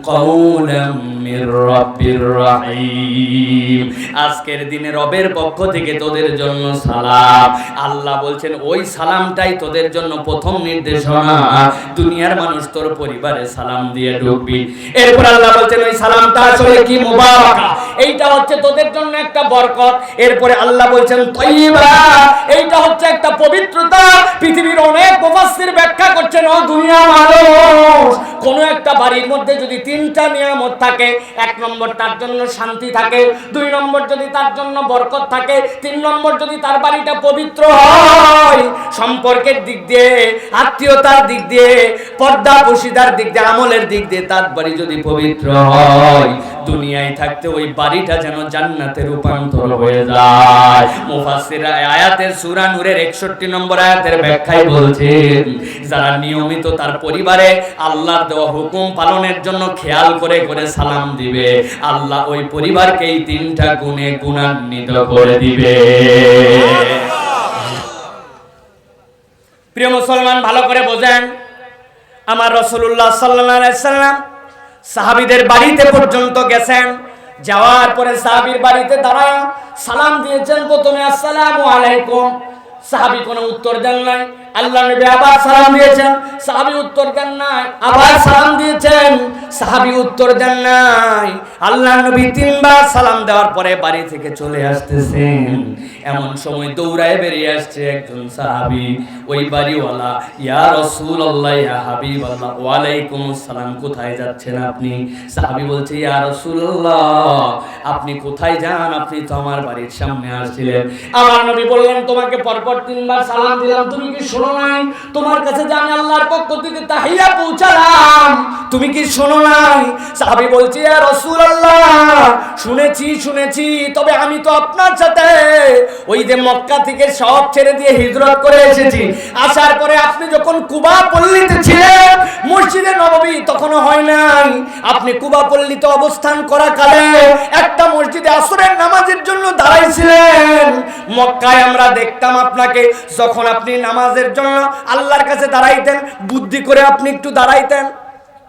কাওলাম মির রাব্বির রহিম। আজকের দিনে রবের পক্ষ থেকে তোদের জন্য সালাম। আল্লাহ বলছেন ওই সালামটাই তোদের জন্য প্রথম নির্দেশনা। দুনিয়ার মানুষ তোর পরিবারে সালাম দিয়ে ঢুকবি। এরপর আল্লাহ বলছেন ওই সালামটা আসলে কি মুবারাকা, এইটা হচ্ছে তোদের জন্য একটা বরকত। এরপরে আল্লাহ বলছেন তাইয়্যিবা, এইটা হচ্ছে একটা পবিত্রতা। পৃথিবীর অনেক মুফাসসির ব্যাখ্যা করছেন, ও দুনিয়ার মানুষ, কোন একটা বাড়ির মধ্যে যদি তিনটা নিয়ামত থাকে, এক নম্বর তার জন্য শান্তি থাকে, দুই নম্বর যদি তার জন্য বরকত থাকে, তিন নম্বর যদি তার বাড়িটা পবিত্র হয়, সম্পর্কের দিক দিয়ে, আত্মীয়তার দিক দিয়ে, পর্দা পশিদার দিক দিয়ে, আমলের দিক দিয়ে তার বাড়ি যদি পবিত্র হয়, দুনিয়ায় থাকতে ওই বাড়িটা যেন জান্নাতে রূপান্তর হয়ে যায়। মুফাসসিররা আয়াতের সূরা নূরের 61 নম্বর আয়াতের ব্যাখ্যায় বলছেন, যারা নিয়মিত তার পরিবারে আল্লাহর দেওয়া হুকুম পালনের জন্য খেয়াল করে করে সালাম দিবে, আল্লাহ ওই পরিবারকে এই তিনটা গুণে গুণান্বিত করে দিবে। প্রিয় মুসলমান, ভালো করে বোঝেন, আমার রাসূলুল্লাহ সাল্লাল্লাহু আলাইহি সাল্লাম সাহাবীদের বাড়িতে পর্যন্ত গেছেন। যাওয়ার পরে সাহাবীর বাড়িতে দাঁড়ায় সালাম দিয়েছেন, প্রথমে আসসালামু আলাইকুম, সাহাবী কোনো উত্তর দেন নাই। আল্লাহ নবী আবার সালাম দিয়েছেন, সাহাবী উত্তর দেন নাই। আবার সালাম দিয়েছেন, সাহাবী উত্তর দেন নাই। আল্লাহ নবী তিনবার সালাম দেওয়ার পরে বাড়ি থেকে চলে আসতেছেন। এমন সময় দৌড়ায় বেরিয়ে আসছে একজন সাহাবী, ওই বাড়িওয়ালা। ইয়া রাসূলুল্লাহ, ইয়া হাবিবাল্লাহ, ওয়া আলাইকুমুস সালাম, কোথায় যাচ্ছেন আপনি? সাহাবী বলছে, ইয়া রাসূলুল্লাহ, আপনি কোথায় যান? আপনি তো আমার বাড়ির সামনে আসছিলেন। আমার নবী বললেন, তোমাকে পরপর তিনবার সালাম দিলাম, তুমি কি শোনো নাই? তোমার কাছে যে আমি আল্লাহর পক্ষ থেকে তাহিয়া পৌঁছালাম, তুমি কি শোনো নাই? সাহাবী বলছে, ইয়া রাসূলুল্লাহ, শুনেছি, তবে আমি তো আপনার সাথে ওই যে মক্কা থেকে সব ছেড়ে দিয়ে হিজরত করে এসেছি। আসার পরে আপনি যখন কুবা পল্লীতে ছিলেন, মসজিদে নববী তখনও হয় নাই, আপনি কুবা পল্লীতে অবস্থান করা কালে একটা মসজিদে আসরের নামাজের জন্য দাঁড়াইছিলেন। মক্কায় আমরা দেখতাম আপনাকে, যখন আপনি নামাজের জন্য আল্লাহর কাছে দাঁড়াইতেন, বুদ্ধি করে আপনি একটু দাঁড়াইতেন।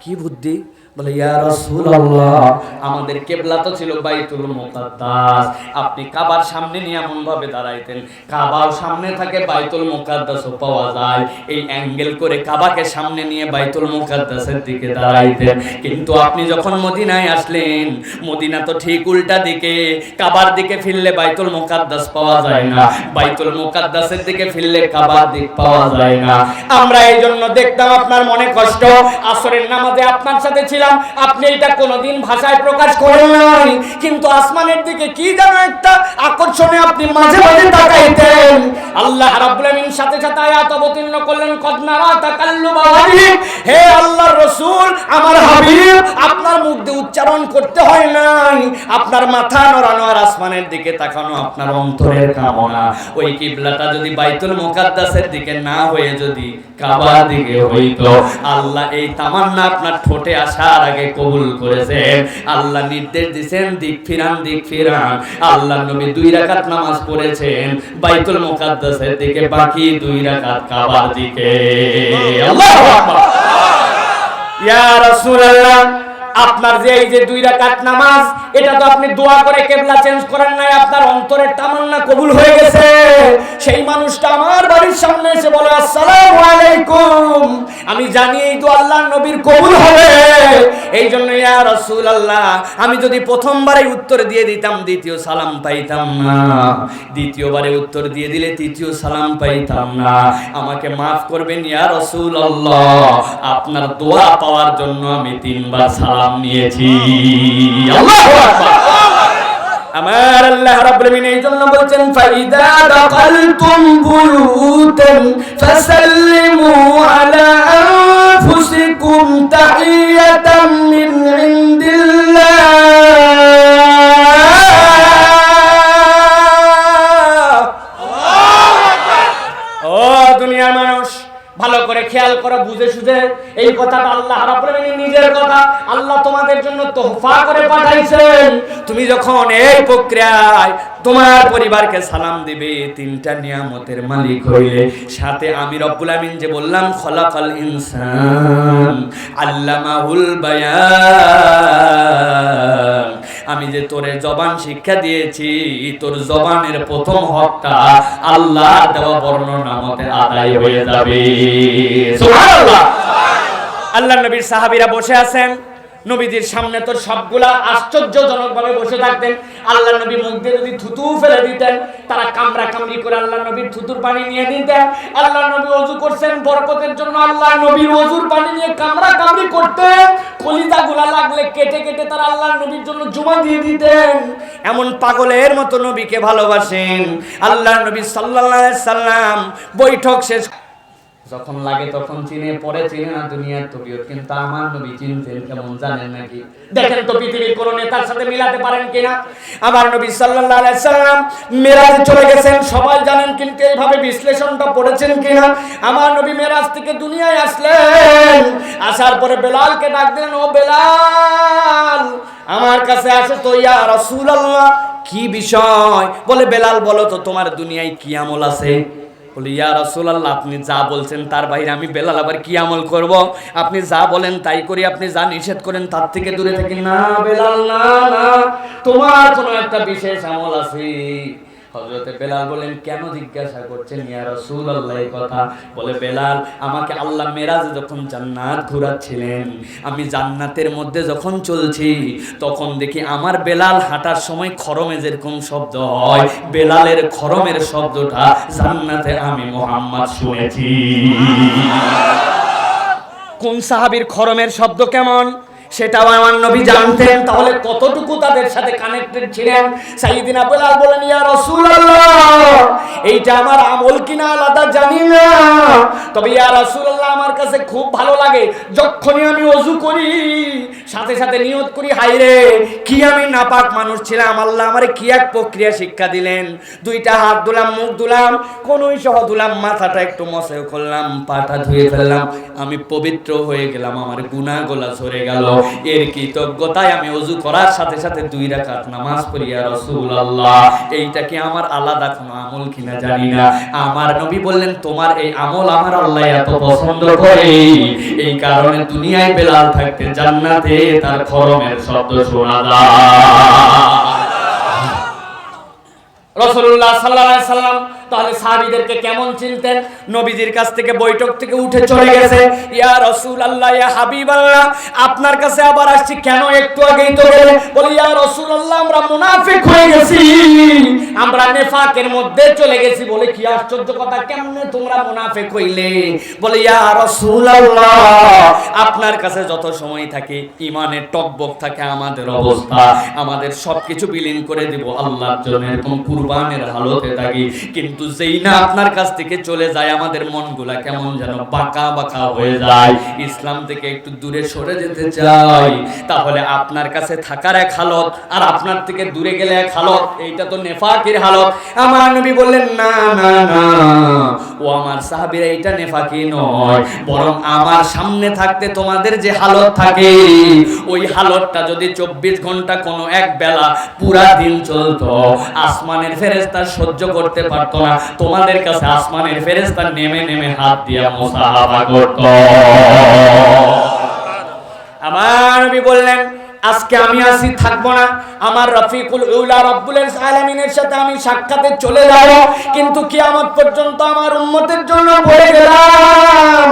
কি বুদ্ধি? বলে, ইয়া রাসূলুল্লাহ, আমাদের কিবলা তো ছিল বাইতুল মুকাদ্দাস, আপনি কাবার সামনে নিয়ে এমন ভাবে দাঁড়াইতেন, কাবার সামনে থাকে, বাইতুল মুকাদ্দাসও পাওয়া যায়, এই অ্যাঙ্গেল করে কাবাকে সামনে নিয়ে বাইতুল মুকাদ্দাসের দিকে দাঁড়াইতেন। কিন্তু আপনি যখন মদিনায় আসলেন, মদিনা তো ঠিক উল্টা দিকে, কাবার দিকে ফিরলে বাইতুল মুকাদ্দাস পাওয়া যায় না, বাইতুল মুকাদ্দাসের দিকে ফিরলে কাবার দিক পাওয়া যায় না। আমরা এই জন্য দেখতাম আপনার মনে কষ্ট, আসরের নামাজে আপনার সাথে ছিলাম, আপনি এটা কোনোদিন ভাষায় প্রকাশ করেন নাই, কিন্তু আসমানের দিকে কি যেন একটা আকর্ষণে আপনি মাঝে মাঝে তাকাইতেন। আল্লাহ রাব্বুল আমিন সাথে সাথে আয়াত অবতীর্ণ করলেন, কদ নারা তাকাল্লুবা ওয়াজহিক, হে আল্লাহর রাসূল, আমার হাবিব, আপনার মুখ দিয়ে উচ্চারণ করতে হয় নাই, আপনার মাথা নড়ানো আর আসমানের দিকে তাকানো আপনার অন্তরের কামনা। ওই কিবলাটা যদি বাইতুল মুকাদ্দাসের দিকে না হয়ে যদি কাবার দিকে হইতো, আল্লাহ এই তামান্না আপনার ঠোঁটে আসার আগে কবুল করেছেন। আল্লাহ নির্দেশ দিয়েছেন, দিক ফিরান। আল্লাহ নবী 2 রাকাত নামাজ পড়েছেন বাইতুল মুকাদ্দাসের দিকে, বাকি 2 রাকাত কাবার দিকে। আল্লাহু আকবার। ইয়া রাসূলুল্লাহ, আপনার যে এই যে 2 রাকাত নামাজ, এটা তো আপনি দোয়া করে কিবলা চেঞ্জ করেন নাই, আপনার অন্তরের তামান্না কবুল হয়ে গেছে। সেই মানুষটা আমার বাড়ির সামনে এসে বলে, আসসালামু আলাইকুম, আমি জানি এই দোয়া আল্লাহর নবীর কবুল হবে, এই জন্য ইয়া রাসূলুল্লাহ, আমি যদি প্রথমবারে উত্তর দিয়ে দিতাম, দ্বিতীয় সালাম পাইতাম না, দ্বিতীয়বারে উত্তর দিয়ে দিলে তৃতীয় সালাম পাইতাম না, আমাকে maaf করবেন ইয়া রাসূলুল্লাহ, আপনার দোয়া পাওয়ার জন্য আমি 3 বার সালাম নিয়েছি। আল্লাহু আকবার। আমার আল্লাহ রাব্বুল আমিন এই জন্য বলছেন, ফাইদা দাখালতুম বুয়ুতান ফাসাল্লিমু আলা আনফুসিকুম তাহিয়াতাম মিন ইনদিল্লাহ। ও দুনিয়ার মানুষ, ভালো করে খেয়াল করো, বুঝে সুঝে এই কথাটা আল্লাহ রাব্বুল আমিন নিজের কথা, আল্লাহ তোমাদের জন্য তোহফা করে পাঠাইছেন। তুমি যখন এই প্রক্রিয়ায় তোমার পরিবারকে সালাম দিবে, 3টা নিয়ামতের মালিক হইলে, সাথে আমি রব্বুল আমিন যে বললাম, খলাকাল ইনসান আল্লামাহুল বায়ান, আমি যে তোরে জবান শিক্ষা দিয়েছি, তোর জবানের প্রথম হকটা আল্লাহ দেওয়া বর্ণনা মতে আদায় হয়ে যাবে। সুবহানাল্লাহ। আল্লাহর নবীর সাহাবীরা বসে আছেন, নবীজির সামনে তো সবগুলা আশ্চর্যজনক ভাবে বসে থাকতেন। আল্লাহর নবী মুখ দিয়ে যদি থুতু ফেলে দিতেন, তারা কামড়া কামড়ি করে আল্লাহর নবীর থুতুর পানি নিয়ে নিতেন। আল্লাহর নবী ওযু করছেন বরকতের জন্য, আল্লাহর নবীর ওযুর পানি নিয়ে কামড়া কামড়ি করতেন, কলিজাগুলা লাগলে কেটে কেটে তারা আল্লাহর নবীর জন্য জমা দিয়ে দিতেন। এমন পাগলের মতো নবীকে ভালোবাসেন। আল্লাহর নবী সাল্লাল্লাহু আলাইহি সাল্লাম বৈঠক শেষ যখন লাগে তখন চিনে, পরে চিনে না দুনিয়ার তবিয়ত, কিন্তু আমার নবী চিনতেন, কেমন জানেন নাকি? দেখেন তো পৃথিবীর কোন নেতার সাথে মিলাতে পারেন কিনা? আমার নবী সাল্লাল্লাহু আলাইহি সাল্লাম মেরাজে চলে গেছেন, সবাই জানেন, কিন্তু এইভাবে বিশ্লেষণটা পড়েছেন কিনা? আমার নবী মেরাজ থেকে দুনিয়ায় আসলেন, আসার পরে বেলালকে ডাক দিলেন, ও বেলাল, আমার কাছে আসো তো ইয়া রাসূলুল্লাহ। কি বিষয়? বলে, বেলাল বলো তো তোমার দুনিয়ায় কি আমল আছে? বলি, ইয়া রাসূলুল্লাহ, আপনি যা বলছেন তার বাইরে আমি বেলাল আবার কি আমল করব? আপনি যা বলেন তাই করি, আপনি যা নিষেধ করেন তার থেকে দূরে থাকি। না বেলাল, না, তোমার কোনো একটা বিশেষ আমল আছে, হযরতে বেলাল বলেন, কেন জিজ্ঞাসা করছেন ইয়া রাসূলুল্লাহ এই কথা? বলে, বেলাল, আমাকে আল্লাহ মেরাজে যখন জান্নাত ঘোরাচ্ছিলেন, আমি জান্নাতের মধ্যে যখন চলছি, তখন দেখি আমার বেলাল হাঁটার সময় খরমে যেরকম শব্দ হয়, বেলালের খরমের শব্দটা জান্নাতে আমি মুহাম্মদ শুনেছি। কোন সাহাবীর খরমের শব্দ কেমন সেটাও আমার নবী জানতেন। তাহলে কতটুকু তাদের সাথে কানেক্টেড ছিলেন। সাইয়েদিনা বেলাল বলেন, ইয়া রাসূলুল্লাহ, এইটা আমার আমল কিনা আলাদা জানি না, তবে ইয়া রাসূলুল্লাহ আমার কাছে খুব ভালো লাগে যখনই আমি ওযু করি সাথে সাথে নিয়ত করি, হায় রে কি আমি নাপাক মানুষ ছিলাম, আল্লাহ আমারে কি এক প্রক্রিয়া শিক্ষা দিলেন। দুইটা হাত ধুলাম, মুখ ধুলাম, কোনই সহ ধুলাম, মাথাটা একটু মসেও করলাম, পাটা ধুয়ে ফেললাম, আমি পবিত্র হয়ে গেলাম, আমার গুনাহগুলো ঝরে গেল। এর কৃতজ্ঞতায় আমি ওযু করার সাথে সাথে 2 রাকাত নামাজ পড়ি। ইয়া রাসূলুল্লাহ, এইটা কি আমার আলাদা কোনো আমল কিনা জানি না। আমার নবী বললেন, তোমার এই আমল আমার আল্লাহ এত পছন্দ করে, এই কারণে দুনিয়ায় বেলাল থাকতে জান্নাতে তার খরমের শব্দ শোনা যায়। রাসূলুল্লাহ সাল্লাল্লাহু আলাইহি সাল্লাম তাহলে সাহাবীদেরকে কেমন চিনতেন? নবীজির কাছ থেকে বৈঠক থেকে উঠে চলে গেছে, ইয়া রাসূলুল্লাহ, ইয়া হাবিবাল্লাহ, আপনার কাছে আবার আসছি কেন? একটু আগেই তো গেলে। বলে, ইয়া রাসূলুল্লাহ, আমরা মুনাফিক হয়ে গেছি, আমরা নেফাকের মধ্যে চলে গেছি। বলে, কি আশ্চর্য কথা, কেমনে তোমরা মুনাফিক হইলে? বলে, ইয়া রাসূলুল্লাহ, আপনার কাছে যত সময় থাকে ঈমানের টকবক থাকে আমাদের অবস্থা, আমাদের সবকিছু বিলীন করে দিব আল্লাহর জন্য, এরকম কুরবানের হালতে থাকি। কিন্তু যেই না আপনার কাছ থেকে চলে যায়, আমাদের মনগুলা কেমন যেন বাঁকা বাঁকা হয়ে যায়, ইসলাম থেকে একটু দূরে সরে যেতে চাই। তাহলে আপনার কাছে থাকার এক হালত, আর আপনার থেকে দূরে গেলে এক হালত, এইটা তো নেফাকের হালত। আমার নবী বললেন, না না না, ও আমার সাহাবীরা, এইটা নেফাকি নয়, বরং আমার সামনে থাকতে তোমাদের যে হালত থাকে, ওই হালতটা যদি 24 ঘন্টা কোনো এক বেলা পুরা দিন চলতো, আসমানের ফেরেশতা সহ্য করতে পারতো না, তোমাদের কাছে আসমানের ফেরেশতা নেমে নেমে হাত দিয়া মুসাহাবা করত। আমার নবী বললেন, আজকে আমি আসি থাকবো না, আমার রফিকুল উলা রব্বুল আলামিনের সাথে আমি সাক্ষাতে চলে যাব, কিন্তু কিয়ামত পর্যন্ত আমার উম্মতের জন্য বলে গেলাম,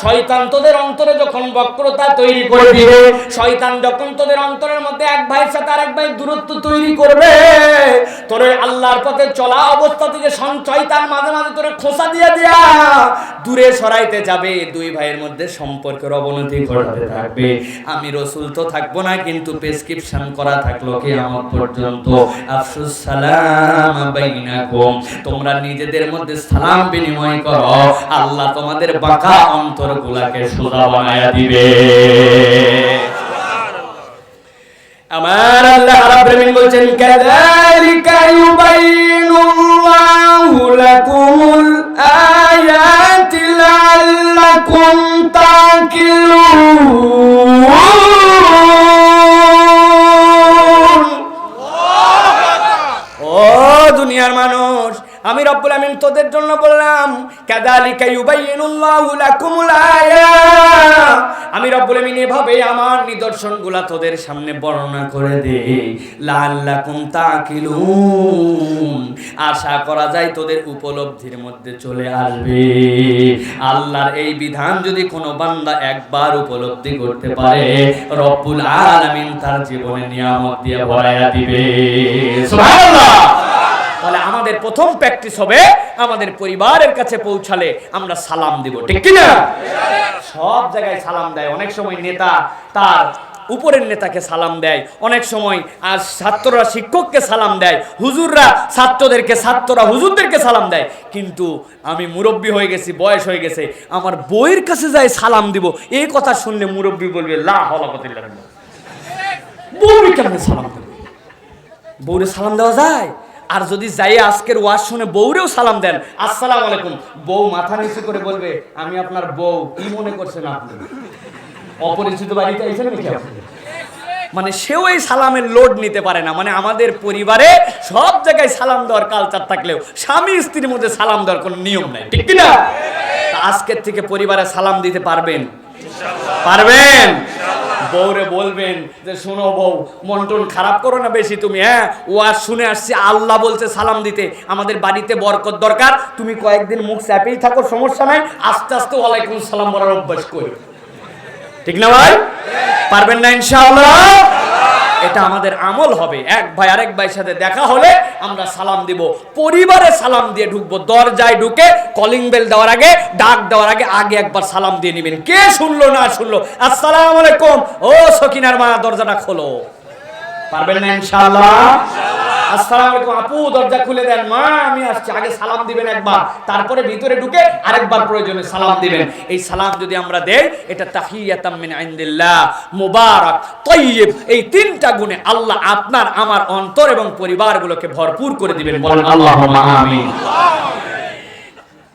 শয়তান তোদের অন্তরে যখন বক্রতা তৈরি করে দিবে, শয়তান যখন তোদের অন্তরের মধ্যে এক ভাইয়ের সাথে আরেক ভাই দূরত্ব তৈরি করবে, তোরে আল্লাহর পথে চলা অবস্থা থেকে শয়তান মাঝে মাঝে তোরে খোঁচা দিয়ে দিয়া দূরে সরাইতে যাবে, 2 ভাইয়ের মধ্যে সম্পর্কের অবনতি ঘটাতে থাকবে। আমি রাসূল তো থাকবো না, কিন্তু প্রেসক্রিপশন করা থাকলো কিয়ামত পর্যন্ত, আফসুস সালাম বাইনাকুম, তোমরা নিজেদের মধ্যে সালাম বিনিময় করো, আল্লাহ তোমাদের বাঁকা অন্তরগুলোকে সোজা বানায়া দিবে। আমার আল্লাহ রাব্বুল আলামিন বলছেন, কাযালিকা ইউবাইয়িনুল্লাহু লাকুমুল আয়াতি লাআল্লাকুম তাকিলুন। ও দুনিয়ার মানুষ, আমি রব্বুল আমিন তোদের জন্য বললাম, কাযালিকা ইউবাইয়িনুল্লাহু লাকুমুল আয়াত, আমি রব্বুল আমিন এভাবে আমার নিদর্শনগুলো তোদের সামনে বর্ণনা করে দেই, লাআল্লাকুম তাকিলুন, আশা করা যায় তোদের উপলব্ধির মধ্যে চলে আসবে। আল্লাহর এই বিধান যদি কোনো বান্দা একবার উপলব্ধি করতে পারে, রব্বুল আলামিন তার জীবনে নিয়ামত দিয়ে ভরায়া দিবে। সুবহানাল্লাহ। তাহলে আমাদের প্রথম প্র্যাকটিস হবে, আমাদের পরিবারের কাছে পৌঁছালে আমরা সালাম দিব, ঠিক কি না? সব জায়গায় সালাম দেয়, অনেক সময় নেতা তার উপরের নেতাকে সালাম দেয়, অনেক সময় আর ছাত্ররা শিক্ষককে সালাম দেয়, হুজুররা ছাত্রদেরকে, ছাত্ররা হুজুরদেরকে সালাম দেয়। কিন্তু আমি মুরব্বী হয়ে গেছি, বয়স হয়ে গেছে, আমার বউয়ের কাছে যাই সালাম দিব, এই কথা শুনলে মুরব্বী বলবে, লা হাওলা ওয়ালা কুওয়াতা ইল্লা বিল্লাহ, বউরে কেমনে সালাম দেবে? বউরে সালাম দেওয়া যায়? আর যদি যাই আজকের ওয়াজ শুনে বউরেও সালাম দেন, আসসালামু আলাইকুম, বউ মাথা নিচু করে বলবে, আমি আপনার বউ, কি মনে করছেন আপনি? অপরিচিত বাড়িতে আইছেন নাকি আপনি? মানে সেও এই সালামের লোড নিতে পারে না। মানে আমাদের পরিবারে সব জায়গায় সালাম দেওয়ার কালচার থাকলেও স্বামী স্ত্রীর মধ্যে সালাম দেওয়ার কোনো নিয়ম নাই, ঠিক কি না? আজকের থেকে পরিবারে সালাম দিতে পারবেন? পারবেন? বউরে বলবেন যে শোনো বউ, মন টন খারাপ করো না বেশি তুমি, হ্যাঁ ওয়াজ শুনে আসছি আল্লাহ বলছে সালাম দিতে, আমাদের বাড়িতে বরকত দরকার, তুমি কয়েকদিন মুখ চাপেই থাকো, সমস্যা নাই, আস্তে আস্তে ওয়ালাইকুম সালাম বলার অভ্যাস করি। ঠিক না ভাই? পারবেন না ইনশাআল্লাহ? এটা আমাদের আমল হবে। এক ভাই আরেক ভাইয়ের সাথে দেখা হলে আমরা সালাম দিব, পরিবারে সালাম দিয়ে ঢুকবো। দরজায় ঢুকে কলিং বেল দেওয়ার আগে, ডাক দেওয়ার আগে আগে একবার সালাম দিয়ে নেবেন। কে শুনলো না শুনলো, আসসালামু আলাইকুম, ও সকিনার মা দরজাটা খোলো। পারবেন না ইনশাআল্লাহ? আসসালামু আলাইকুম আপু, দরজা খুলে দেন, মা আমি আসছি, আগে সালাম দিবেন একবার, তারপরে ভিতরে ঢুকে আরেকবার প্রয়োজনে সালাম দিবেন। এই সালাম যদি আমরা দেই, এটা তাহিয়াতাম মিন ইনদিল্লাহ মুবারাক তাইয়্যিব, এই তিনটা গুণে আল্লাহ আপনার আমার অন্তর এবং পরিবারগুলোকে ভরপুর করে দিবেন। বলেন আল্লাহুম্মা আমিন।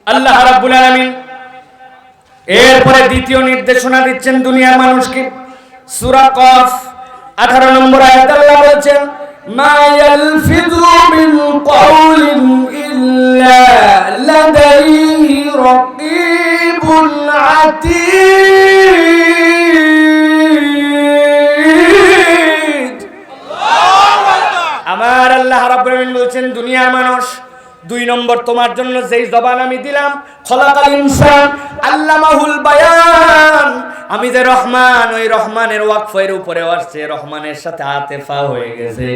আল্লাহ রাব্বুল আলামিন এরপরে দ্বিতীয় নির্দেশনা দিচ্ছেন দুনিয়ার মানুষকে। সূরা কফ 18 নম্বর আয়াতে আল্লাহ বলেছেন, মা ইয়ালফিযু মিন কওলিন ইল্লা লাদাইহি রাকীবুন আতীদ। আমার আল্লাহ রাব্বুল আলামিন বলেছেন, দুনিয়ার মানুষ, 2 নম্বর তোমার জন্য যেই জবান আমি দিলাম, খলাকাল ইনসান আল্লামাহুল বায়ান, আমি যে রহমান, ওই রহমানের ওয়াকফের উপরে আসছে, রহমানের সাথে আতেফা হয়ে গেছে।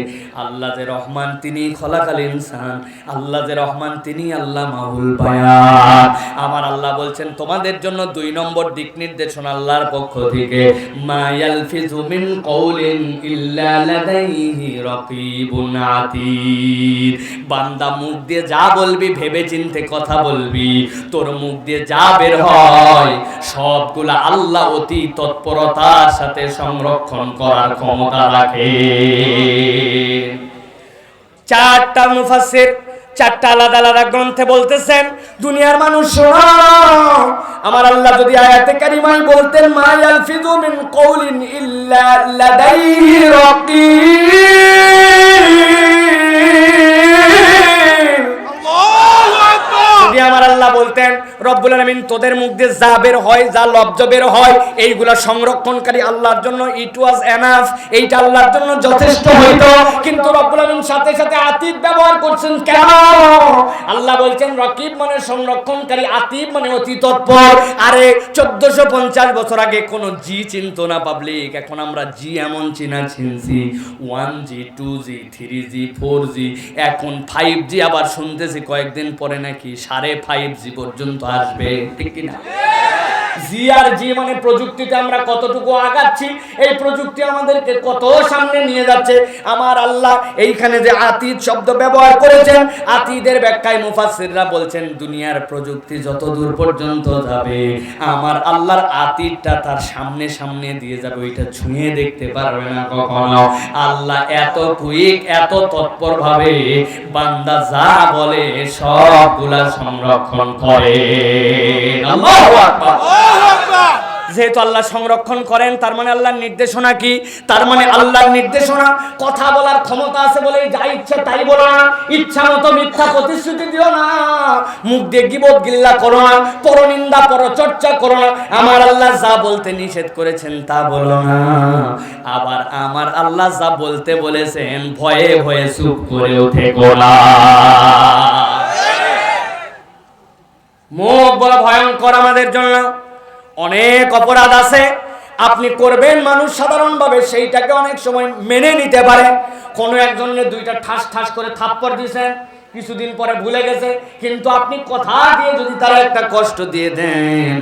আল্লাহ যে রহমান তিনি খলাকাল ইনসান, আল্লাহ যে রহমান তিনি আল্লামাহুল বায়ান। আমার আল্লাহ বলছেন তোমাদের জন্য 2 নম্বর দিক নির্দেশনা আল্লাহর পক্ষ থেকে, মা ইয়ালফিযু মিন কওলিন ইল্লা লাদাইহি রাকীবুন আতীদ। বান্দা মুখ দিয়ে যা বলবি ভেবে চিন্তে কথা বলবি, তোর মুখ দিয়ে যা বের হয় সবগুলা আল্লাহ অতি তৎপরতার সাথে সংরক্ষণ করার ক্ষমতা রাখে। 4টা মুফাসসির 4টা আলাদা আলাদা গ্রন্থে বলতেছেন, দুনিয়ার মানুষ শোনো, আমার আল্লাহ যদি আয়াতে কারিমায় বলতেন মা ইয়ালফিযু মিন কওলিন ইল্লা লাদাইহি রাকীব, যদি আমার আল্লাহ বলতেন রব্বুল আলামিন তোদের মুখ দিয়ে যা বের হয়, যা লব্জ বের হয়, এইগুলা সংরক্ষণকারী আল্লাহর জন্য ইট ওয়াজ এনাফ, এইটা আল্লাহর জন্য যথেষ্ট হইতো। কিন্তু রব্বুল আলামিন সাথে সাথে আতীব ব্যবহার করছেন। কেন? আল্লাহ বলছেন রকিব মানে সংরক্ষণকারী, আতীব মানে অতি তৎপর। আরে 1450 বছর আগে কোন জি চিনতো না পাবলিক, এখন আমরা জি এমন চিনছি, 1G 2G 3G 4G, এখন 5G, আবার শুনতেছি কয়েকদিন পরে নাকি 5.5G পর্যন্ত আসবে। ঠিক কিনা? জি আর জি মানে প্রযুক্তিতে আমরা কতটুকু আগাচ্ছি, এই প্রযুক্তি আমাদেরকে কত সামনে নিয়ে যাচ্ছে। আমার আল্লাহ এইখানে যে আতীত শব্দ ব্যবহার করেছেন, আতীদের ব্যাখ্যায় মুফাসসিররা বলছেন দুনিয়ার প্রযুক্তি যত দূর পর্যন্ত যাবে, আমার আল্লাহর আতীতটা তার সামনে সামনে দিয়ে যাবে, ওইটা ছুঁয়ে দেখতে পারবে না কখনো। আল্লাহ এত কুইক, এত তৎপর ভাবে বান্দা যা বলে সবগুলা সংরক্ষণ করে। আল্লাহু আকবার। যেহেতু আল্লাহ সংরক্ষণ করেন, তার মানে আল্লাহর নির্দেশনা কি? তার মানে আল্লাহর নির্দেশনা, কথা বলার ক্ষমতা আছে বলে যা ইচ্ছা তাই বলো না, ইচ্ছা মতো মিথ্যা প্রতিশ্রুতি দিও না, মুখ দিয়ে গীবত গিল্লা করো না, পরনিন্দা পরচর্চা করো না। আমার আল্লাহ যা বলতে নিষেধ করেছেন তা বলো না, আবার আমার আল্লাহ যা বলতে বলেছেন ভয়ে ভয়ে চুপ করে উঠে গোলা। মুখ বড় ভয়ঙ্কর আমাদের জন্য। অনেক অপরাধ আছে আপনি করবেন, মানুষ সাধারণভাবে সেইটাকে অনেক সময় মেনে নিতে পারে। কোনো একজনের 2টা ঠাস ঠাস করে থাপ্পড় দিয়েছেন, কিছুদিন পরে ভুলে গেছে, কিন্তু আপনি কথা দিয়ে যদি তার একটা কষ্ট দিয়ে দেন,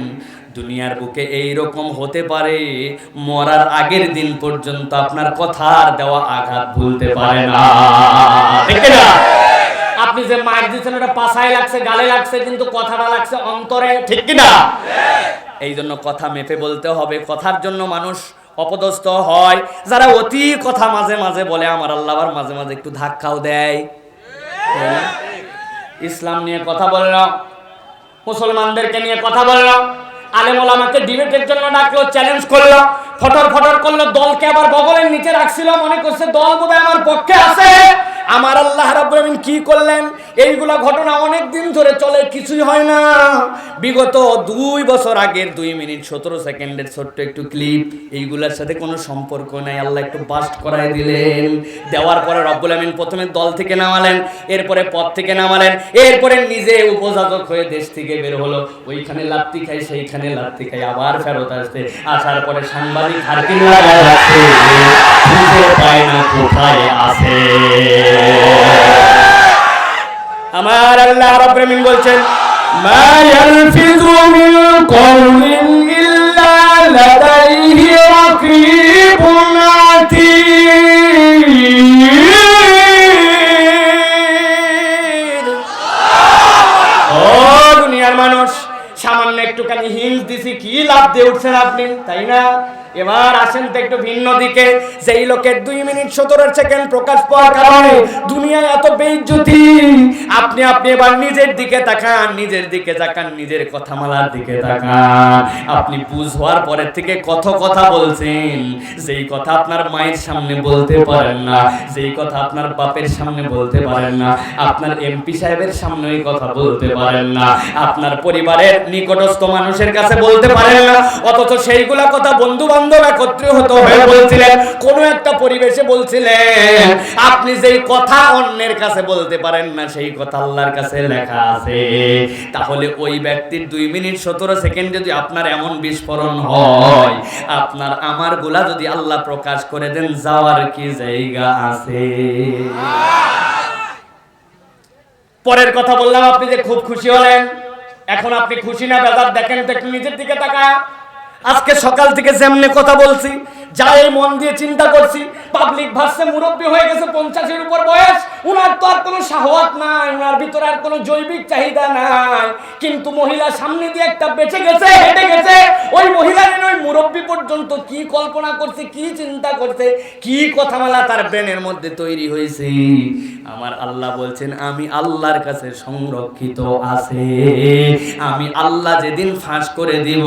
দুনিয়ার বুকে এই রকম হতে পারে মরার আগের দিন পর্যন্ত আপনার কথার দেওয়া আঘাত ভুলতে পারে না। ঠিক না? আপনি যে মার দিয়েছেন ওটা পাছায় লাগছে, গালে লাগছে, কিন্তু কথাটা লাগছে অন্তরে। ঠিক কিনা? এই জন্য কথা মেপে বলতে হবে। কথার জন্য মানুষ অপদস্থ হয়, যারা অতি কথা মাঝে মাঝে বলে, আমার আল্লাহ আবার মাঝে মাঝে একটু ধাক্কাও দেয়। ইসলাম নিয়ে কথা বললাম, মুসলমানদেরকে নিয়ে কথা বললাম, আলেম ওলামাকে ডিবেটের জন্য ডাকলো, চ্যালেঞ্জ করলো, ফটর ফটর করলো, দলকে আবার বগলের নিচে রাখছিল, মনে করছে দল বোধহয় আমার পক্ষে আছে। আমার আল্লাহ রাব্বুল আলামিন কি করলেন? এইগুলা ঘটনা অনেক দিন ধরে চলে, কিছুই হয় না। বিগত 2 বছর আগের 2 মিনিট 17 সেকেন্ডের ছোট্ট একটু ক্লিপ, এইগুলার সাথে কোনো সম্পর্ক নাই। আল্লাহ একটু বাস্ট করাই দিলেন। দেওয়ার পরে রব্বুল আলামিন প্রথমে দল থেকে নামালেন, এরপরে পদ থেকে নামালেন, এরপরে নিজে উপযাজক হয়ে দেশ থেকে বের হলো। ওইখানে লাত্তি খাই, সেইখানে লাত্তি খাই, আবার ফেরত আসতে, আসার পরে সাংবাদিক হারকিন লাগায় রাখছে, খুঁজে পায় না কোথায় আছে। আমার আল্লাহ রাব্বুল আলামিন বলছেন, মা ইয়ালফিযু মিন কওলিন ইল্লা লাদাইহি রাকীবুন আতীদ। ও দুনিয়ার মানুষ, সামান্য একটুখানি হিন্স দিছি, কি লাভ দিয়ে উঠছেন আপনি, তাই না? এবার আসেন তো একটু ভিন্ন দিকে। যেই লোকের 2 মিনিট 17 সেকেন্ড প্রকাশ পাওয়ার কারণে দুনিয়ায় এত বেইজ্জতি, আপনি এবার নিজের দিকে তাকান, নিজের দিকে তাকান, নিজের কথামালার দিকে তাকান। আপনি বুঝ হওয়ার পরের থেকে কত কথা বলছেন, যেই কথা আপনার মায়ের সামনে বলতে পারেন না, যেই কথা আপনার বাপের সামনে বলতে পারেন না, আপনার এমপি সাহেবের সামনে ওই কথা বলতে পারেন না, আপনার পরিবারের নিকটস্থ মানুষের কাছে বলতে পারেন না, অথচ সেইগুলা কথা বন্ধু বান্ধব একত্রিত হয়ে বলছিলেন, কোন একটা পরিবেশে বলছিলেন। আপনি যেই কথা অন্যের কাছে বলতে পারেন না, সেই কথা আল্লাহর কাছে লেখা আছে। তাহলে ওই ব্যক্তির 2 মিনিট 17 সেকেন্ড যদি আপনার এমন বিস্ফোরণ হয়, আপনার আমার গুলা যদি আল্লাহ প্রকাশ করে দেন, যাওয়ার কি জায়গা আছে? পরের কথা বললাম, আপনি যে খুব খুশি হলেন, এখন আপনি খুশি না বেজার দেখেন তো একটু নিজের দিকে তাকা। আজকে সকাল থেকে যেমনে কথা বলছি, যাই মন দিয়ে চিন্তা করছি, পাবলিক ভার্সে মুরব্বী হয়ে গেছে, 50-এর উপর বয়স, উনার তো আর কোনো শাহওয়াত নাই, উনার ভিতরে আর কোনো জৈবিক চাহিদা নাই, কিন্তু মহিলা সামনে দিয়ে একটা বেঁচে গেছে, হেঁটে গেছে, ওই মহিলার ওই মুরব্বী পর্যন্ত কি কল্পনা করছে, কি চিন্তা করছে, কি কথামালা তার ব্রেনের মধ্যে তৈরি হয়েছে। আমার আল্লাহ বলছেন, আমি আল্লাহর কাছে সংরক্ষিত আছে। আমি আল্লাহ যেদিন ফাঁস করে দিব,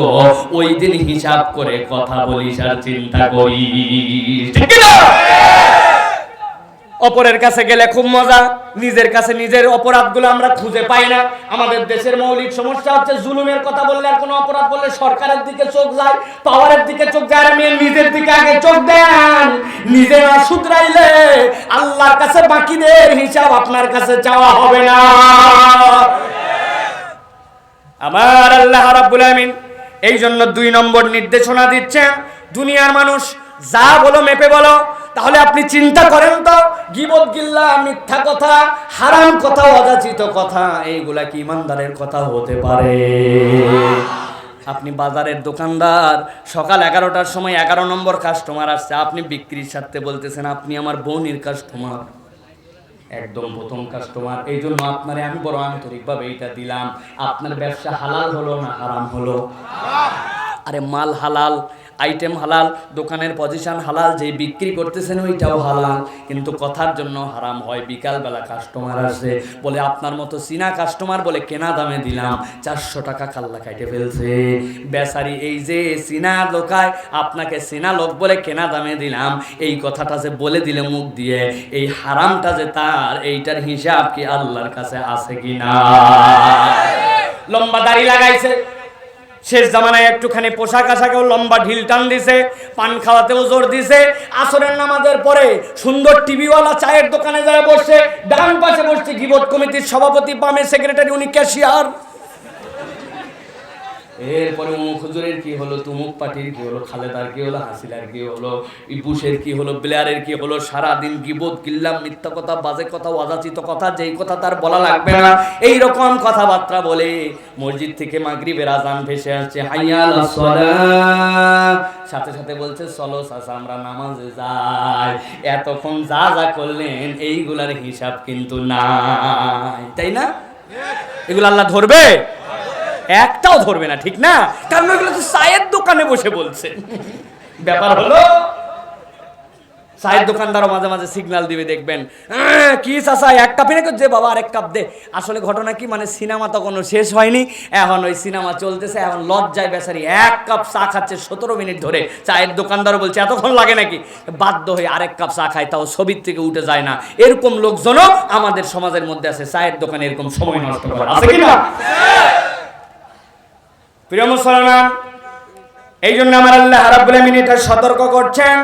ওই দিন হিসাব করে কথা বলিস আর চিন্তা করিস। ঠিক না? অপরের কাছে গেলে খুব মজা, নিজের কাছে নিজের অপরাধগুলো আমরা খুঁজে পাই না। আমাদের দেশের মৌলিক সমস্যা হচ্ছে জুলুমের কথা বললে আর কোনো অপরাধ বললে সরকারের দিকে চোখ যায়, পাওয়ারের দিকে চোখ যায়। আর আমি নিজের দিকে আগে চোখ দেন, নিজে না শুধরাইলে আল্লাহর কাছে বাকিদের হিসাব আপনার কাছে চাওয়া হবে না। আমার আল্লাহ রাব্বুল আলামিন এই জন্য 2 নম্বর নির্দেশনা দিচ্ছেন, দুনিয়ার মানুষ যা বলো মেপে বলো। তাহলে আপনি চিন্তা করেন তো, গীবত, গিল্লা, মিথ্যা কথা, হারাম কথা, অযাচিত কথা, এইগুলা কি ইমানদারের কথা হতে পারে? আপনি বাজারের দোকানদার, সকাল 11টার সময় 11 নম্বর কাস্টমার আসছে, আপনি বিক্রির সাথে বলতেছেন আপনি আমার বোনের কাস্টমার, একদম প্রথম কাস্টমার, এই জন্য আপনারে আমি বড় আন্তরিকভাবে এইটা দিলাম। আপনার ব্যবসা হালাল হলো না হারাম হলো? আরে মাল হালাল, আইটেম হালাল, দোকানের পজিশন হালাল, যে বিক্রি করতেছেন ওইটাও হালাল, কিন্তু কথার জন্য হারাম হয়। বিকালবেলা কাস্টমার আসে, বলে আপনার মতো চীনা কাস্টমার, বলে কেনা দামে দিলাম, 400 টাকা কাল্লা কাটে ফেলছে। বেচারি এই যে চীনা লোকায় আপনাকে চীনা লোক বলে কেনা দামে দিলাম, এই কথাটা যে বলে দিলে মুখ দিয়ে, এই হারামটা যে তার, এইটার হিসাব কি আল্লাহর কাছে আছে কিনা? লম্বা দাড়ি লাগাইছে, শেষ জামানায় একটুখানি পোশাক আশাকেও লম্বা ঢিল টান দিছে, পান খাওয়াতেও জোর দিছে। আসরের নামাজের পরে সুন্দর টিভিওয়ালা চায়ের দোকানে যায় বসে, ডান পাশে বসছে গীবত কমিটির সভাপতি, বামে সেক্রেটারি, উনি ক্যাশিয়ার। এরপরে অমুক হুজুরের কি হলো, তুমুক পার্টির কি হলো, খালেদার কি হলো, হাসিনার কি হলো, বুশের কি হলো, ব্লেয়ারের কি হলো। সারাদিন গীবত, গিল্লা, মিথ্যা কথা, বাজে কথা, অযাচিত কথা, যেই কথা তার বলা লাগবে না, এইরকম কথাবার্তা বলে। মসজিদ থেকে মাগরিবের আজান ভেসে আসছে, হাইয়া আলাস সালাহ, সাথে সাথে বলছে চলো চাচা আমরা নামাজে যাই। এতক্ষণ যা যা করলেন এইগুলার হিসাব কিন্তু নাই, তাই না? এগুলো আল্লাহ ধরবে? একটাও ধরবে না, ঠিক না? কারণ ওইগুলো তো চায়ের দোকানে বসে বলছে। ব্যাপার হলো চায়ের দোকানদারও মাঝে মাঝে সিগন্যাল দিবে, দেখবেন কি চাচা এক কাপ এনে যে বাবা আরেক কাপ দে। আসলে ঘটনা কি, মানে সিনেমা তখনও শেষ হয়নি, এখন ওই সিনেমা চলতেছে, এখন লজ্জায় বেচারি এক কাপ চা খাচ্ছে 17 মিনিট ধরে। চায়ের দোকানদারও বলছে এতক্ষণ লাগে নাকি, বাধ্য হয়ে আরেক কাপ চা খায়, তাও ছবির থেকে উঠে যায় না। এরকম লোকজনও আমাদের সমাজের মধ্যে আছে, চায়ের দোকানে এরকম সময় নষ্ট করে, আছে কিনা? প্রিয় মুসলমান, এই জন্য আমার আল্লাহ রাব্বুল আলামিন এটা সতর্ক করছেন,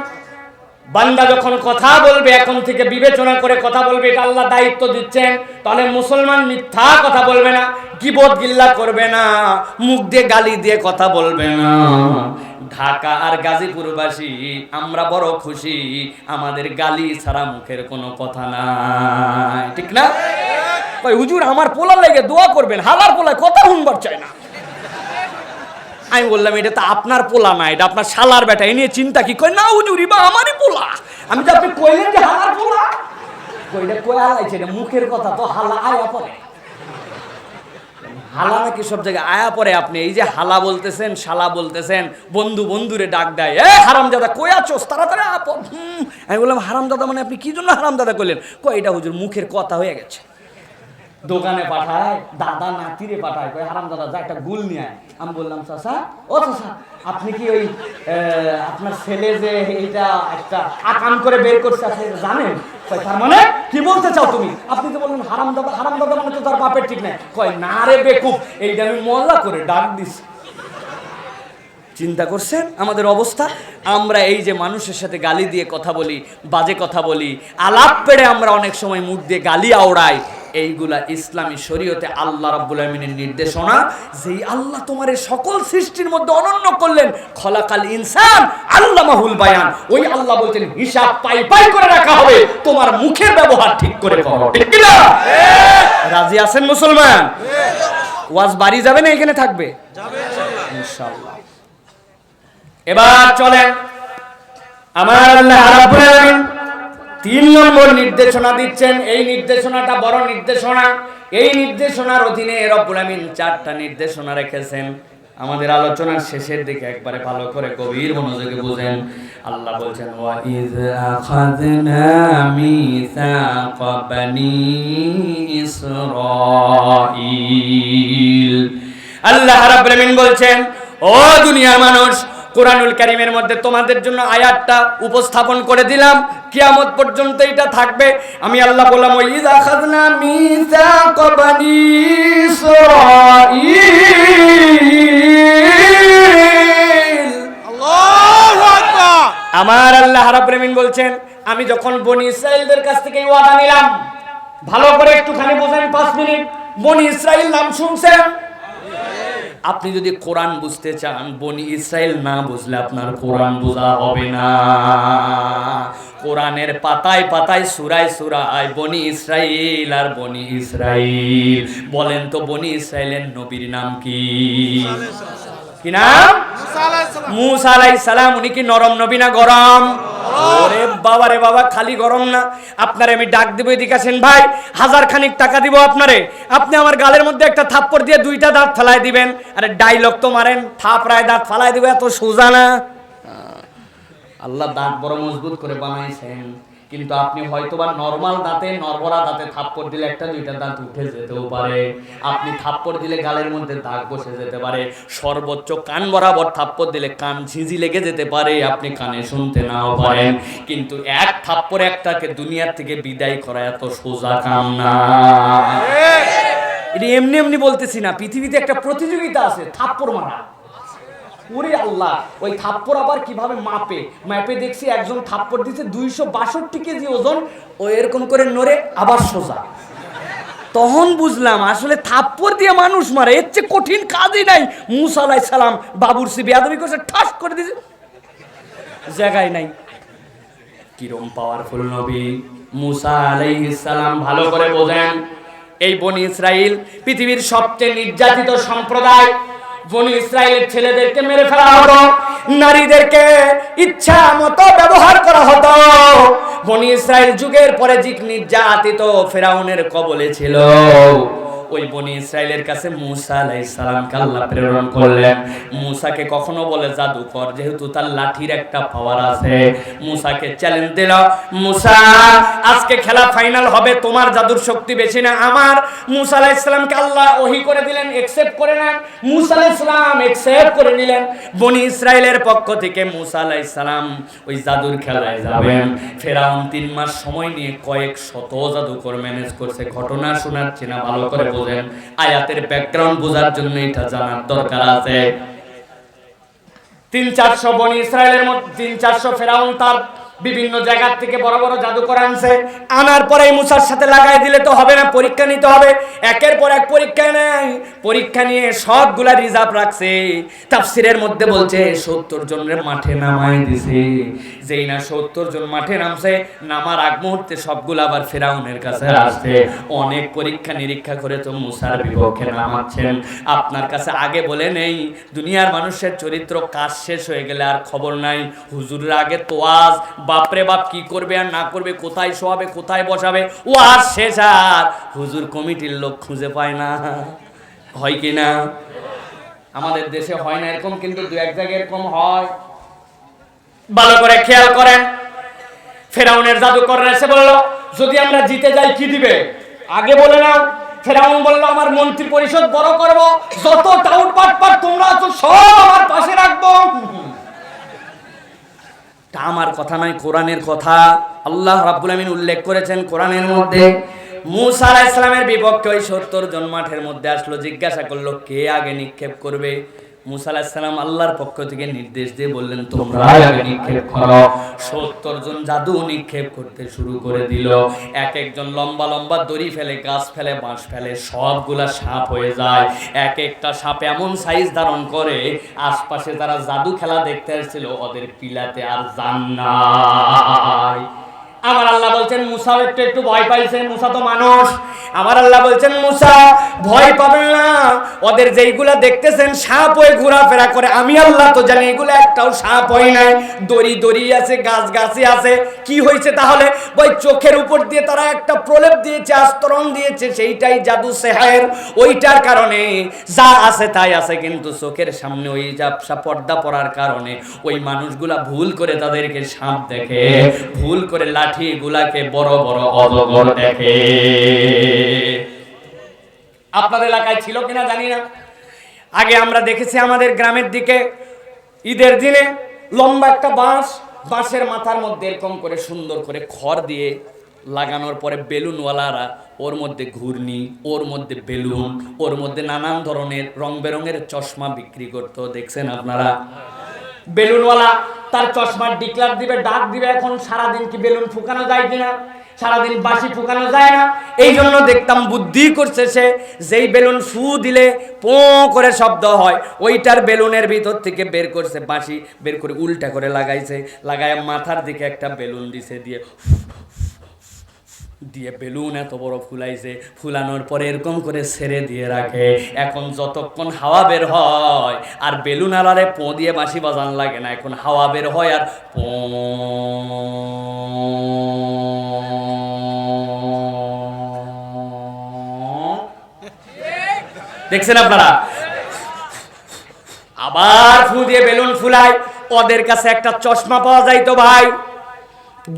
বান্দা যখন কথা বলবে এখন থেকে বিবেচনা করে কথা বলবে, এটা আল্লাহ দায়িত্ব দিচ্ছেন। তাহলে মুসলমান মিথ্যা কথা বলবে না, গীবত গিল্লা করবে না, মুখ দিয়ে গালি দিয়ে কথা বলবে না। ঢাকা আর গাজীপুরবাসী আমরা বড় খুশি, আমাদের গালি ছাড়া মুখের কোনো কথা নাই, ঠিক না? ভাই হুজুর আমার পোলা লেগে দোয়া করবেন, হালার পোলায় কথা শুনবার চায় না। আমি বললাম এটা তো আপনার পোলা না, এটা আপনার শালার বেটা, এ নিয়ে চিন্তা কি? কই না হুজুরি বা আমারই পোলা। আমি তো আপনি কইলেন যে হালার পোলা, কইটা কই হালাইছে, এটা মুখের কথা তো, হালা আয়া পড়ে, হালা নাকি সব জায়গায় আয়া পড়ে। আপনি এই যে হালা বলতেছেন, শালা বলতেছেন, বন্ধু বন্ধুরে ডাক দেয়, এ হারামজাদা কই আছোস, তাড়াতাড়ি আপ। আমি বললাম হারামজাদা মানে আপনি কি জন্য হারামজাদা কইলেন? কই এটা হুজুর মুখের কথা হয়ে গেছে। দোকানে পাঠায়, দাদা নাতিরে পাঠায়, কই হারামজাদা যা একটা গুল নিয়ে আয়। আমি বললাম চাচা, ও চাচা আপনি কি ওই আপনার ছেলে যে এইটা একটা আকাম করে বের করছে আপনি জানেন? কয় তার মানে কি বলতে চাও তুমি? আপনি তো বললেন হারামজাদা, হারামজাদা মানে তো তার বাপের ঠিক নাই। কয় না রে বেকুব, এইটা আমি মজা করে ডাক দিছি। চিন্তা করছেন আমাদের অবস্থা? আমরা এই যে মানুষের সাথে গালি দিয়ে কথা বলি, বাজে কথা বলি, আলাপ পেড়ে আমরা অনেক সময় মুখ দিয়ে গালি আওড়াই, এইগুলা ইসলামী শরীয়তে আল্লাহ রাব্বুল আলামিনের নির্দেশনা। যেই আল্লাহ তোমার এই সকল সৃষ্টির মধ্যে অনন্য করলেন, খলাকাল ইনসান আল্লামাহুল বায়ান, ওই আল্লাহ বলতেন হিসাব পাই পাই করে রাখা হবে, তোমার মুখের ব্যবহার ঠিক করে করো, ঠিক কি না? রাজি আছেন মুসলমান? ওয়াজ বাড়ি যাবে না এখানে থাকবে? যাবে ইনশাআল্লাহ। এবার চলেন, আমার আল্লাহ রাব্বুল আলামিন 3 নম্বর নির্দেশনা দিচ্ছেন। এই নির্দেশনাটা বড় নির্দেশনা। এই নির্দেশনার অধীনে রব্বুল আমিন 4টা নির্দেশনা রেখেছেন। আমাদের আলোচনার শেষের দিকে একবারে ভালো করে গভীর মনোযোগে বুঝেন। আল্লাহ বলছেন ওয়া ইয আখাযনা মিসাকা বানি ইসরাঈল। আল্লাহ রাব্বুল আমিন বলছেন, ও দুনিয়ার মানুষ, কোরআনুল কারীমের মধ্যে তোমাদের জন্য আয়াতটা উপস্থাপন করে দিলাম, কিয়ামত পর্যন্ত এটা থাকবে। আমি আল্লাহ বললাম ওয়া ইয আখাযনা মিসাকা বানি ইসরাঈল। আল্লাহু আকবার। আমার আল্লাহ রাব্বুল আমিন বলছেন, আমি যখন বনি ইসরাঈলদের কাছ থেকে ওয়াদা নিলাম, ভালো করে একটুখানি বোঝেন 5 মিনিট। বনি ইসরাঈল নাম শুনছেন? আপনি যদি কোরআন বুঝতে চান, বনি ইসরাইল না বুঝলে আপনার কোরআন বোঝা হবে না। কোরআনের পাতায় পাতায় সূরায় সূরায় বনি ইসরাইল আর বনি ইসরাইল। বলেন তো বনি ইসরাইলের নবীর নাম কি? কি নাম? মুসা আলাইহিস সালাম। উনি কি নরম নবী না গরম? ওরে বাবা রে বাবা, খালি গরম না। আপনারে আমি ডাক দিব, এদিকে আসেন ভাই, 1000 খানিক টাকা দিব আপনারে, আপনি আমার গালের মধ্যে একটা থাপ্পড় দিয়ে 2টা দাঁত ফালাই দিবেন। আরে ডায়লগ তো মারেন, থাপড়ায় দাঁত ফালাই দিব, এত সোজা না। আল্লাহ দাঁত বড় মজবুত করে বানাইছেন, কিন্তু আপনি হয়তোবা নরমাল দাঁতে, নরবরা দাঁতে থাপ্পড় দিলে 1-2টা দাঁত উঠে যেতেও পারে। আপনি থাপ্পড় দিলে গালের মধ্যে দাগ বসে যেতে পারে। সর্বোচ্চ কান বরাবর থাপ্পড় দিলে কান ঝিঁঝি লেগে যেতে পারে, আপনি কানে শুনতে নাও পারেন। কিন্তু এক থাপ্পড় একটাকে দুনিয়ার থেকে বিদায় করা এত সোজা কাম না। এটা এমনি এমনি বলতেছি না, পৃথিবীতে একটা প্রতিযোগিতা আছে থাপ্পড় মারা। ওরে আল্লাহ, ওই থাপ্পড় আবার কিভাবে মাপে? ম্যাপে দেখছি একজন থাপ্পড় দিচ্ছে 262 কেজি ওজন, ও এরকম করে নড়ে আবার সোজা। তখন বুঝলাম আসলে থাপ্পড় দিয়ে মানুষ মারে, এর চেয়ে কঠিন কাজই নাই। মুসা আলাইহিস সালাম বাবুরসি বেয়াদবি করছে, ঠাস করে দিয়েছে, জায়গায় নাই। কিরম পাওয়ারফুল নবী মুসা আলাইহিস সালাম, ভালো করে বোঝেন। এই বনি ইসরাইল পৃথিবীর সবচেয়ে নির্যাতিত সম্প্রদায়। বনি ইসরাইলের ছেলেদেরকে মেরে ফেলা হতো, নারীদেরকে ইচ্ছা মতো ব্যবহার করা হতো। বনি ইসরাইল যুগের পরে যে নির্যাতিত ফেরাউনের কবলে ছিল, ওই বনি ইসরাইলের কাছে মূসা আলাইহিস সালামকে আল্লাহ প্রেরণ করলেন। মূসাকে কখনো বলে জাদুকর, যেহেতু তার লাঠির একটা পাওয়ার আছে। মূসাকে চ্যালেঞ্জ দিল, মূসা আজকে খেলা ফাইনাল হবে, তোমার জাদুর শক্তি বেশি না আমার। মূসা আলাইহিস সালামকে আল্লাহ ওহী করে দিলেন, একসেপ্ট করে নেন। মূসা আলাইহিস সালাম একসেপ্ট করে নিলেন। বনি ইসরাইলের পক্ষ থেকে মূসা আলাইহিস সালাম ওই জাদুর খেলায় যাবেন। ফেরাউন 3 মাস সময় নিয়ে কয়েক শত জাদুকর ম্যানেজ করছে। ঘটনা শোনাচ্ছি না, ভালো করে বোঝেন, আয়াতের ব্যাকগ্রাউন্ড বোঝার জন্য এটা জানার দরকার আছে। 300-400 বনি ইসরাইলের মধ্যে 300-400 ফেরাউন তার বিভিন্ন জায়গা থেকে বড় বড় জাদুকর আনছে। আনার পরে মুসার সাথে লাগাই দিলে তো হবে না, পরীক্ষা নিতে হবে। একের পর এক পরীক্ষা নেয়, পরীক্ষা নিয়ে সবগুলা রিজার্ভ রাখছে। তাফসিরের মধ্যে বলছে 70 জনের মাঠে নামাই দিছে। যেই না 70 জন মাঠে নামছে, নামার আগ মুহূর্তে সবগুলা আবার ফেরাউনের কাছে আসছে। অনেক পরীক্ষা নিরীক্ষা করে তো মুসার বিপক্ষে নামাচ্ছেন। আপনার কাছে আগে বলে নেই, দুনিয়ার মানুষের চরিত্র কাজ শেষ হয়ে গেলে আর খবর নাই। হুজুরের আগে তোয়াজ, বাপরে বাপ কি করবে আর না করবে, কোথায় শোয়াবে কোথায় বসাবে, ও আর শেষ। আর হুজুর কমিটির লোক খুঁজে পায় না, হয় কি না? আমাদের দেশে হয় না এরকম, কিন্তু 2-1 জায়গায় এরকম হয়। ভালো করে খেয়াল করেন। ফেরাউনের জাদুকররা এসে বলল, যদি আমরা জিতে যাই কি দিবে আগে বলে নাও। ফেরাউন বলল, আমার মন্ত্রী পরিষদ বড় করব, যত টাউট পাট তোমরা আছো সব আমার পাশে রাখবো। আমার কথা নয়, কোরআনের কথা। আল্লাহ রাব্বুল আমিন উল্লেখ করেছেন কোরআনের মধ্যে। মূসা আলাইহিস সালামের বিপক্ষে ওই 70 জন মাঠের মধ্যে আসলো, জিজ্ঞাসা করলো কে আগে নিক্ষেপ করবে। মূসা আলাইহিস সালাম আল্লাহর পক্ষ থেকে নির্দেশ দিয়ে বললেন, তোমরা আগে নিক্ষেপ করো। 70 জন জাদু নিক্ষেপ করতে শুরু করে দিল। এক একজন লম্বা লম্বা দড়ি ফেলে, গাছ ফেলে, বাঁশ ফেলে, সবগুলা সাপ হয়ে যায়। এক একটা সাপ এমন সাইজ ধারণ করে, আশপাশে যারা জাদু খেলা দেখতে এসেছিল ওদের পিলাতে আর জান নাই। আমার আল্লাহ বলছেন মুসা একটু ভয় পাইছে, মুসা তো মানুষ। আমার আল্লাহ বলছেন মুসা ভয় পাবেন না, ওদের যেইগুলা দেখতেছেন সাপ হয়ে ঘোরাফেরা করে, আমি আল্লাহ তো জানি এগুলো একটাও সাপ হয় নাই। দড়ি আছে, গাছে আছে। কি হয়েছে তাহলে? ওই চোখের উপর দিয়ে তারা একটা প্রলেপ দিয়েছে, আস্তরণ দিয়েছে, সেইটাই জাদু সেহের। ওইটার কারণে যা আছে তাই আছে, কিন্তু চোখের সামনে ওই জাপসা পর্দা পড়ার কারণে ওই মানুষগুলা ভুল করে তাদেরকে সাপ দেখে, ভুল করে লাঠি গুলাকে বড় বড় অজগর দেখে। আপনাদের এলাকায় ছিল কিনা জানি না। আগে আমরা দেখেছি আমাদের গ্রামের দিকে ঈদের দিনে লম্বা একটা বাঁশের মাথার মধ্যে এরকম করে সুন্দর করে খড় দিয়ে লাগানোর পরে বেলুনওয়ালারা ওর মধ্যে ঘূর্ণি, ওর মধ্যে বেলুন, ওর মধ্যে নানান ধরনের রং বেরঙের চশমা বিক্রি করতো। দেখছেন আপনারা? বেলুনওয়ালা তার চশমার ডিক্লার দিবে, ডাক দিবে। এখন সারাদিন কি বেলুন ফুকানো যায় কিনা? সারাদিন বাঁশি ফুকানো যায় না। এই জন্য দেখতাম বুদ্ধি করছে সে, যেই বেলুন ফু দিলে পো করে শব্দ হয়, ওইটার বেলুনের ভিতর থেকে বের করছে বাঁশি, বের করে উল্টা করে লাগাইছে, লাগায় মাথার দিকে একটা বেলুন দিছে, দিয়ে বেলুন এত বড় ফুলাইছে। ফুলানোর পরে এরকম করে ছেড়ে দিয়ে রাখে। এখন যতক্ষণ হাওয়া বের হয় আর বেলুন আলারে পো দিয়ে বাঁশি বাজান লাগে না, এখন হাওয়া বের হয় আর পো। দেখছেন আপনারা? আবার ফু দিয়ে বেলুন ফুলায়। ওদের কাছে একটা চশমা পাওয়া যাইতো ভাই,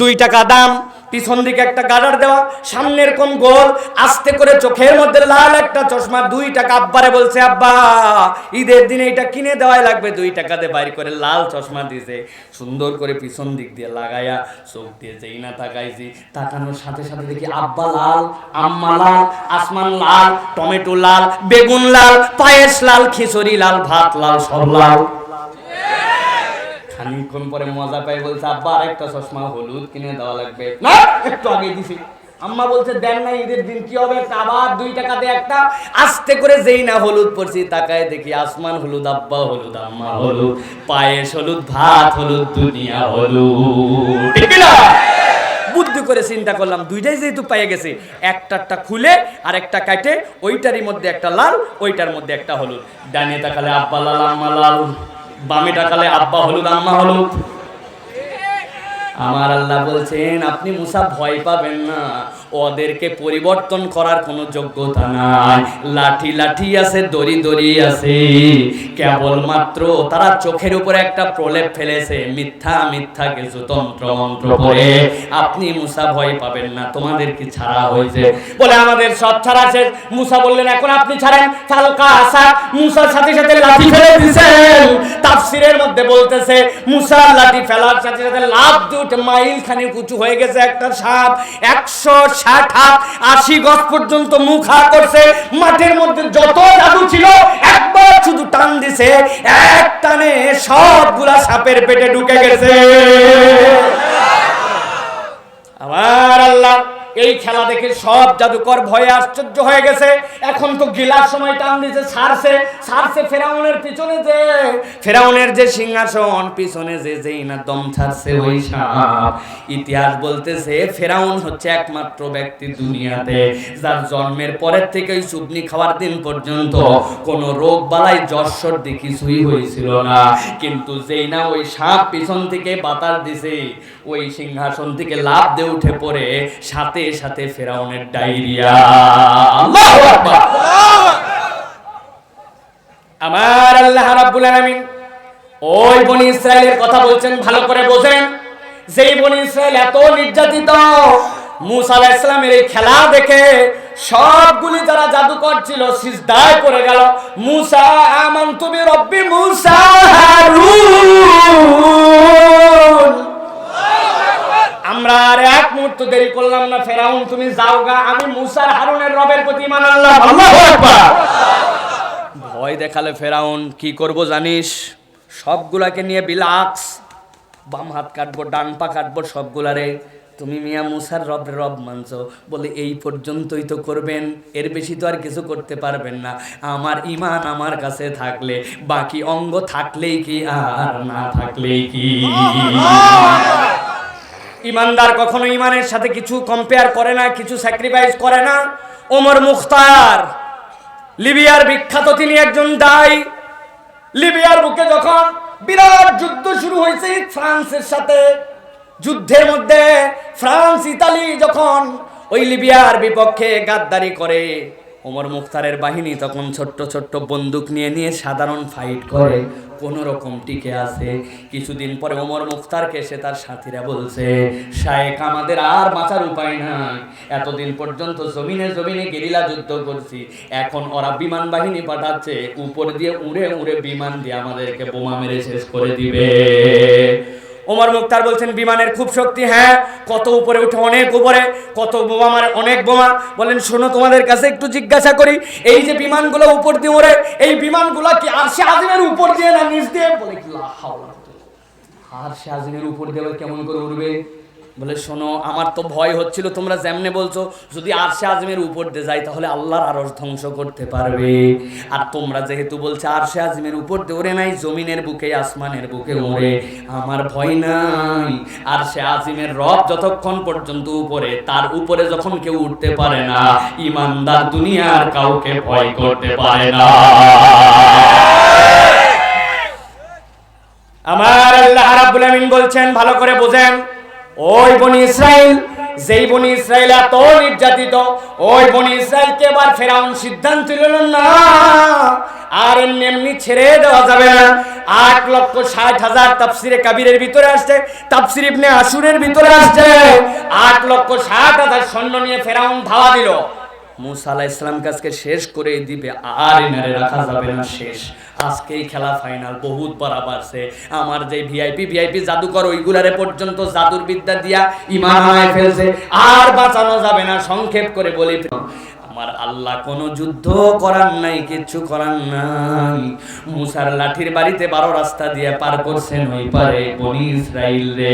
2 টাকা দাম, পিছন দিকে একটা গার্ডার দেওয়া, সামনে এরকম গোল, আস্তে করে চোখের মধ্যে লাল একটা চশমা, 2 টাকা। আব্বারে বলছে, আব্বা ঈদের দিনে এটা কিনে দেওয়াই লাগবে, 2 টাকা দিয়ে বাইর করে লাল চশমা দিয়েছে। সুন্দর করে পিছন দিক দিয়ে লাগাইয়া চোখ দিয়ে যেই না তাকাইছি, তাকানোর সাথে সাথে দেখি আব্বা লাল, আম্মা লাল, আসমান লাল, টমেটো লাল, বেগুন লাল, পায়েস লাল, খিচুড়ি লাল, ভাত লাল, সব লাল। খানিকক্ষণ পরে মজা পাই, বলছে আব্বা আরেকটা চশমা হলুদ কিনে দেওয়া লাগবে। না, একটু আগে দিছি। আম্মা বলছে দেন না, ঈদের দিন কি হবে, আবার 2 টাকা দিয়ে একটা। আস্তে করে যেই না হলুদ পড়ছি, তাকায় দেখি আসমান হলুদ, আব্বা হলুদ, আম্মা হলুদ, পায়েস হলুদ, ভাত হলুদ, দুনিয়া হলুদ। ঠিক না? বুদ্ধি করে চিন্তা করলাম, দুইটাই যেহেতু পেয়ে গেছে, একটা খুলে আর একটা কাটে, ওইটারই মধ্যে একটা লাল, ওইটার মধ্যে একটা হলুদ। ডানে তাকালে আব্বা লাল, আম্মা লাল, বামে তাকালে আব্বা হলুদ, আম্মা হলুদ। আমার আল্লাহ বলছেন আপনি মুসা ভয় পাবেন না, ওদেরকে পরিবর্তন করার কোনো যোগ্যতা নাই। লাঠি লাঠি আছে, দড়ি দড়ি আছে, কেবলমাত্র তারা চোখের উপরে একটা প্রলেপ ফেলেছে, মিথ্যা মিথ্যা কিছু তন্ত্র মন্ত্র করে। আপনি মুসা ভয় পাবেন না, তোমাদের কি ছাড়া হয়েছে? বলে আমাদের সব ছাড়া শেষ। মুসা বললেন এখন আপনি ছাড়েন। ফালকা আসা, মুসার সাথে সাথে লাঠি ফেলে দিয়েছেন। তাফসীরের মধ্যে বলতেছে মুসা লাঠি ফেলার সাথে সাথে লাফ দিয়ে উঠে মাইল খানিক উঁচু হয়ে গেছে একটা সাপ, 160 হাত 80 গজ পর্যন্ত মুখ হা করছে। মাঠের মধ্যে যত জাদু ছিল একবার শুধু টান দিছে, এক টানে সবগুলা সাপের পেটে ঢুকে গেছে। আমার আল্লাহ এই খেলা দেখে সব জাদুকর ভয়ে আশ্চর্য হয়ে গেছে। এখন তো গিলার সময় টান দিছে, ছাড়ছে ফেরাউনের পিছনে, যে ফেরাউনের যে সিংহাসন পিছনে যেই না দম ছাড়ছে ওই সাপ। ইতিহাস বলতেছে ফেরাউন হচ্ছে একমাত্র ব্যক্তি দুনিয়াতে যার জন্মের পরের থেকে ওই চুবনি খাওয়ার দিন পর্যন্ত কোনো রোগ বালাই জ্বর সর্দি কিছুই হয়েছিল না। কিন্তু যেই না ওই সাপ পিছন থেকে বাতাস দিছে, ওই সিংহাসন থেকে লাফ দিয়ে উঠে পড়ে সাথে সাথে ফেরাউনের ডায়রিয়া। আল্লাহু আকবার। আমার আল্লাহ রাব্বুল আলামিন ওই বনি ইসরাইলের কথা বলছেন, ভালো করে বোঝেন। যেই বনি ইসরাইল এত নির্যাতিত, মুসা আলাইহিস সালামের এই খেলা দেখে সবগুলি যারা জাদুকর ছিল সিজদায় পড়ে গেল। মুসা আমানতু বিরব্বি মুসা হারুন। আমরা আর এক মুহূর্ত দেরি করলাম না, ফেরাউন তুমি যাও গা, আমি মুসা হারুনের রবের প্রতি ঈমান আনলাম। আল্লাহু আকবার। ভয় দেখালে ফেরাউন কি করব জানিস? সবগুলাকে নিয়ে বিলাক্স, বাম হাত কাটবো ডান পা কাটবো সবগুলারে। তুমি মিয়া মুসার রব মানছো, বলে এই পর্যন্তই তো করবেন, এর বেশি তো আর কিছু করতে পারবেন না। আমার ঈমান আমার কাছে থাকলে, বাকি অঙ্গ থাকলেই কি আর না থাকলেই কি। ইমানদার কখনো ইমানের সাথে কিছু কম্পেয়ার করে না, কিছু স্যাক্রিফাইস করে না। ওমর মুখতার, লিবিয়ার বিখ্যাত তিনি একজন দাই। লিবিয়ার বুকে যখন বিরাট যুদ্ধ শুরু হয়েছে ফ্রান্সের সাথে, যুদ্ধের মধ্যে ফ্রান্স ইতালি যখন ওই লিবিয়ার বিপক্ষে গাদ্দারি করে, ওমর মুখতারের বাহিনী তখন ছোট্ট ছোট্ট বন্দুক নিয়ে সাধারণ ফাইট করে, কোনো রকম টিকে আছে। কিছুদিন পরে ওমর মুখতারকে এসে তার সাথীরা বলছে, শায়েখ আমাদের আর বাঁচার উপায় নাই, এতদিন পর্যন্ত জমিনে গেরিলা যুদ্ধ করছি, এখন ওরা বিমান বাহিনী পাঠাচ্ছে, উপর দিয়ে উড়ে উড়ে বিমান দিয়ে আমাদেরকে বোমা মেরে শেষ করে দিবে। ওমর মুখতার বলছেন বিমানের খুব শক্তি, হ্যাঁ কত উপরে উঠে, অনেক উপরে, কত বোমা মারে, অনেক বোমা। বলেন শোনো তোমাদের কাছে একটু জিজ্ঞাসা করি, এই যে বিমানগুলো উপর দিয়ে ওড়ে, এই বিমানগুলো কি আরশে আজিমের উপর দিয়ে না নিচ দিয়ে? বলে কি লা হাওলা, আরশে আজিমের উপর দিয়ে কেমন করে উড়বে? বলে শোনো আমার তো ভয় হচ্ছিল, তোমরা যেমনে বলছো যদি আরশে আজিমের উপর দিয়ে যায় তাহলে আল্লাহর আরশ ধ্বংস করতে পারবে, আর তোমরা যেহেতু বলছো আরশে আজিমের উপর দিয়ে ওড়ে নাই, জমিনের বুকে আসমানের বুকে ওড়ে, আমার ভয় নাই। আরশে আজিমের রব যতক্ষণ পর্যন্ত উপরে, তার উপরে যখন কেউ উঠতে পারে না, ঈমানদার দুনিয়ার কাউকে ভয় করতে পারে না। আমার আল্লাহ রাব্বুল আমিন বলছেন, ভালো করে বোঝেন, ওই বনি ইসরাইল, যেই বনি ইসরাইল এত নির্যাতিত, ওই বনি ইসরাইলকে এবার ফেরাউন সিদ্ধান্ত নিল না আর এমনি ছেড়ে দেওয়া যাবে না। 8,60,000 তাফসিরে কাবীরের ভিতরে আসছে, তাফসির ইবনে আশুরের ভিতরে আসছে, 8,60,000 সৈন্য নিয়ে ফেরাউন ধাওয়া দিল। মুসা আলাইহিস সালাম কাছে শেষ করে দিবে, আর এনারে রাখা যাবে না, শেষ আজকেই খেলা ফাইনাল। বহুত বাড়াবাড়ছে, আমার যে ভিআইপি জাদুকর ওইগুলারে পর্যন্ত জাদুর বিদ্যা দিয়া ঈমান হারায় ফেলছে, আর বাঁচানো যাবে না। সংক্ষেপ করে বলি, আমার আল্লাহ কোন যুদ্ধ করার নাই, কিচ্ছু করার নাই। মুসার লাঠির বাড়িতে 12 রাস্তা দিয়ে পার করছেন ওই পারে বনি ইসরাইল রে,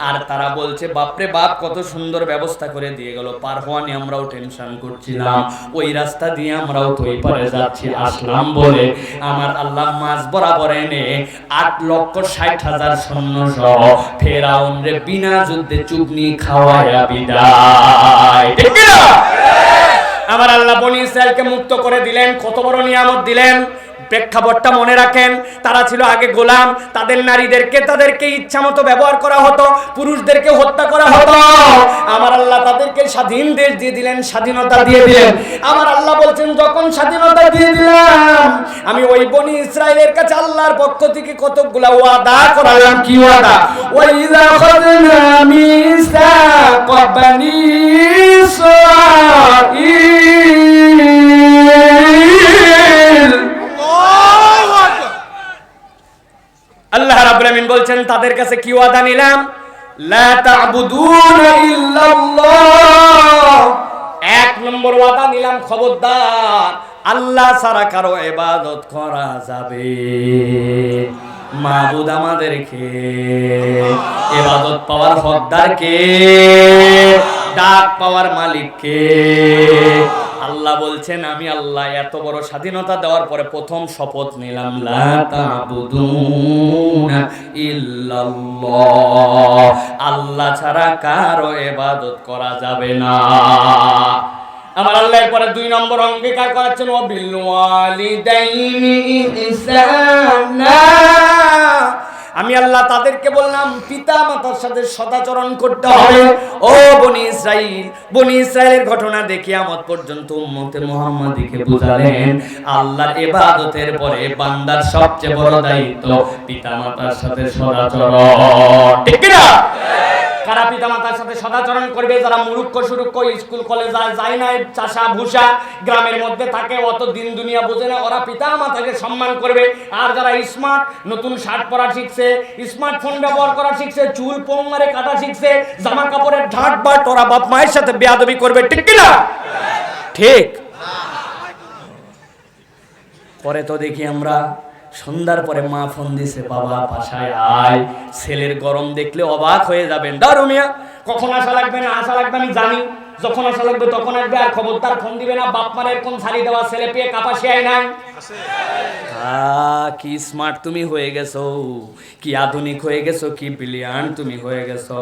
আর তারা বলছে বাপরে বাপ কত সুন্দর ব্যবস্থা করে দিয়ে গেল, পার হওয়া নিয়ে আমরাও টেনশন করছিলাম, ওই রাস্তা দিয়ে আমরাও তো ওই পারে যাচ্ছি আসলাম বলে আমার আল্লাহ মাঝ বরাবর এনে 8,60,000 সৈন্য সহ ফেরাউন রে বিনা যুদ্ধে চুবনি খাওয়ায়া বিদায়। ঠিক না? আমার আল্লাহ বনি ইসরাইলকে মুক্ত করে দিলেন, কত বড় নিয়ামত দিলেন। প্রেক্ষাপটটা মনে রাখেন। তারা ছিল আগে গোলাম, তাদেরকে ইচ্ছা মতো ব্যবহার করা হতো, পুরুষদেরকে হত্যা করা হতো। আমার আল্লাহ তাদেরকে স্বাধীন দেশ দিয়ে দিলেন, স্বাধীনতা দিয়ে দিলেন। আমার আল্লাহ বলছেন, যখন স্বাধীনতা দিয়ে দিলাম, আমি ওই বনি ইসরাইলের কাছে আল্লাহর পক্ষ থেকে কতগুলা ওয়াদা করালাম। কি ওয়াদা? ওয়াইযা খাযনা মিসাকা বানি ইসরাঈল। আল্লাহ রাব্বুল আমিন বলছেন, তাদের কাছে কি ওয়াদা নিলাম? লা তা'বুদুনা ইল্লাল্লাহ। এক নম্বর ওয়াদা নিলাম, খবরদার আল্লাহ ছাড়া কারো ইবাদত করা যাবে। মাবুদ আমাদেরকে, ইবাদত পাওয়ার হকদার কে? ডাক পাওয়ার মালিক কে? আল্লাহ বলছেন, আমি আল্লাহ এত বড় স্বাধীনতা দেওয়ার পরে প্রথম শপথ নিলাম, লা তা'বুদুনা ইল্লাল্লাহ, আল্লাহ ছাড়া কারো ইবাদত করা যাবে না। আমার আল্লাহ এরপরে 2 নম্বর অঙ্গীকার করাচ্ছেন, ওয়া বিল ওয়ালিদাইনি ইহসানা। আমি আল্লাহ তাদেরকে বললাম, পিতা মাতার সাথে সদাচরণ করতে হবে। ও বনি ইসরাইলের ঘটনা দেখে কিয়ামত পর্যন্ত উম্মতে মুহাম্মাদীকে বুঝালেন, আল্লাহর ইবাদতের পরে বান্দার সবচেয়ে বড় দায়িত্ব পিতা মাতার সাথে সদাচরণ। ঠিক কি না? কারা পিতা মাতার সাথে সদাচরণ করবে? যারা মূর্খ সুরুক্ষ, স্কুল কলেজ যায় না, চাষা ভুষা গ্রামের মধ্যে থাকে, অত দিন দুনিয়া বোঝে না, ওরা পিতা মাতাকে সম্মান করবে। আর যারা স্মার্ট, নতুন শার্ট পরা শিখছে, স্মার্টফোন ব্যবহার করা শিখছে, চুল পোংমারে কাটা শিখছে, জামা কাপড়ের ঢাট বাট, ওরা বাপ মায়ের সাথে বেয়াদবি করবে। ঠিক কি না? ঠিক। পরে তো দেখি আমরা সন্ধ্যার পরে মা ফোন দিছে, বাবা বাসায় আয়। ছেলের গরম দেখলে অবাক হয়ে যাবেন। দাঁড়ো মিয়া, কখন আসা লাগবে না আসা লাগবে আমি জানি, যখন আসা লাগবে তখন আসবে, আর খবরদার ফোন দিবে না। বাপ মার এরকম ছাড়ি দেওয়া ছেলে পেয়ে কাপাসিয়ায় নাই। কি স্মার্ট তুমি হয়ে গেছো, কি আধুনিক হয়ে গেছো, কি ব্রিলিয়ান্ট তুমি হয়ে গেছো।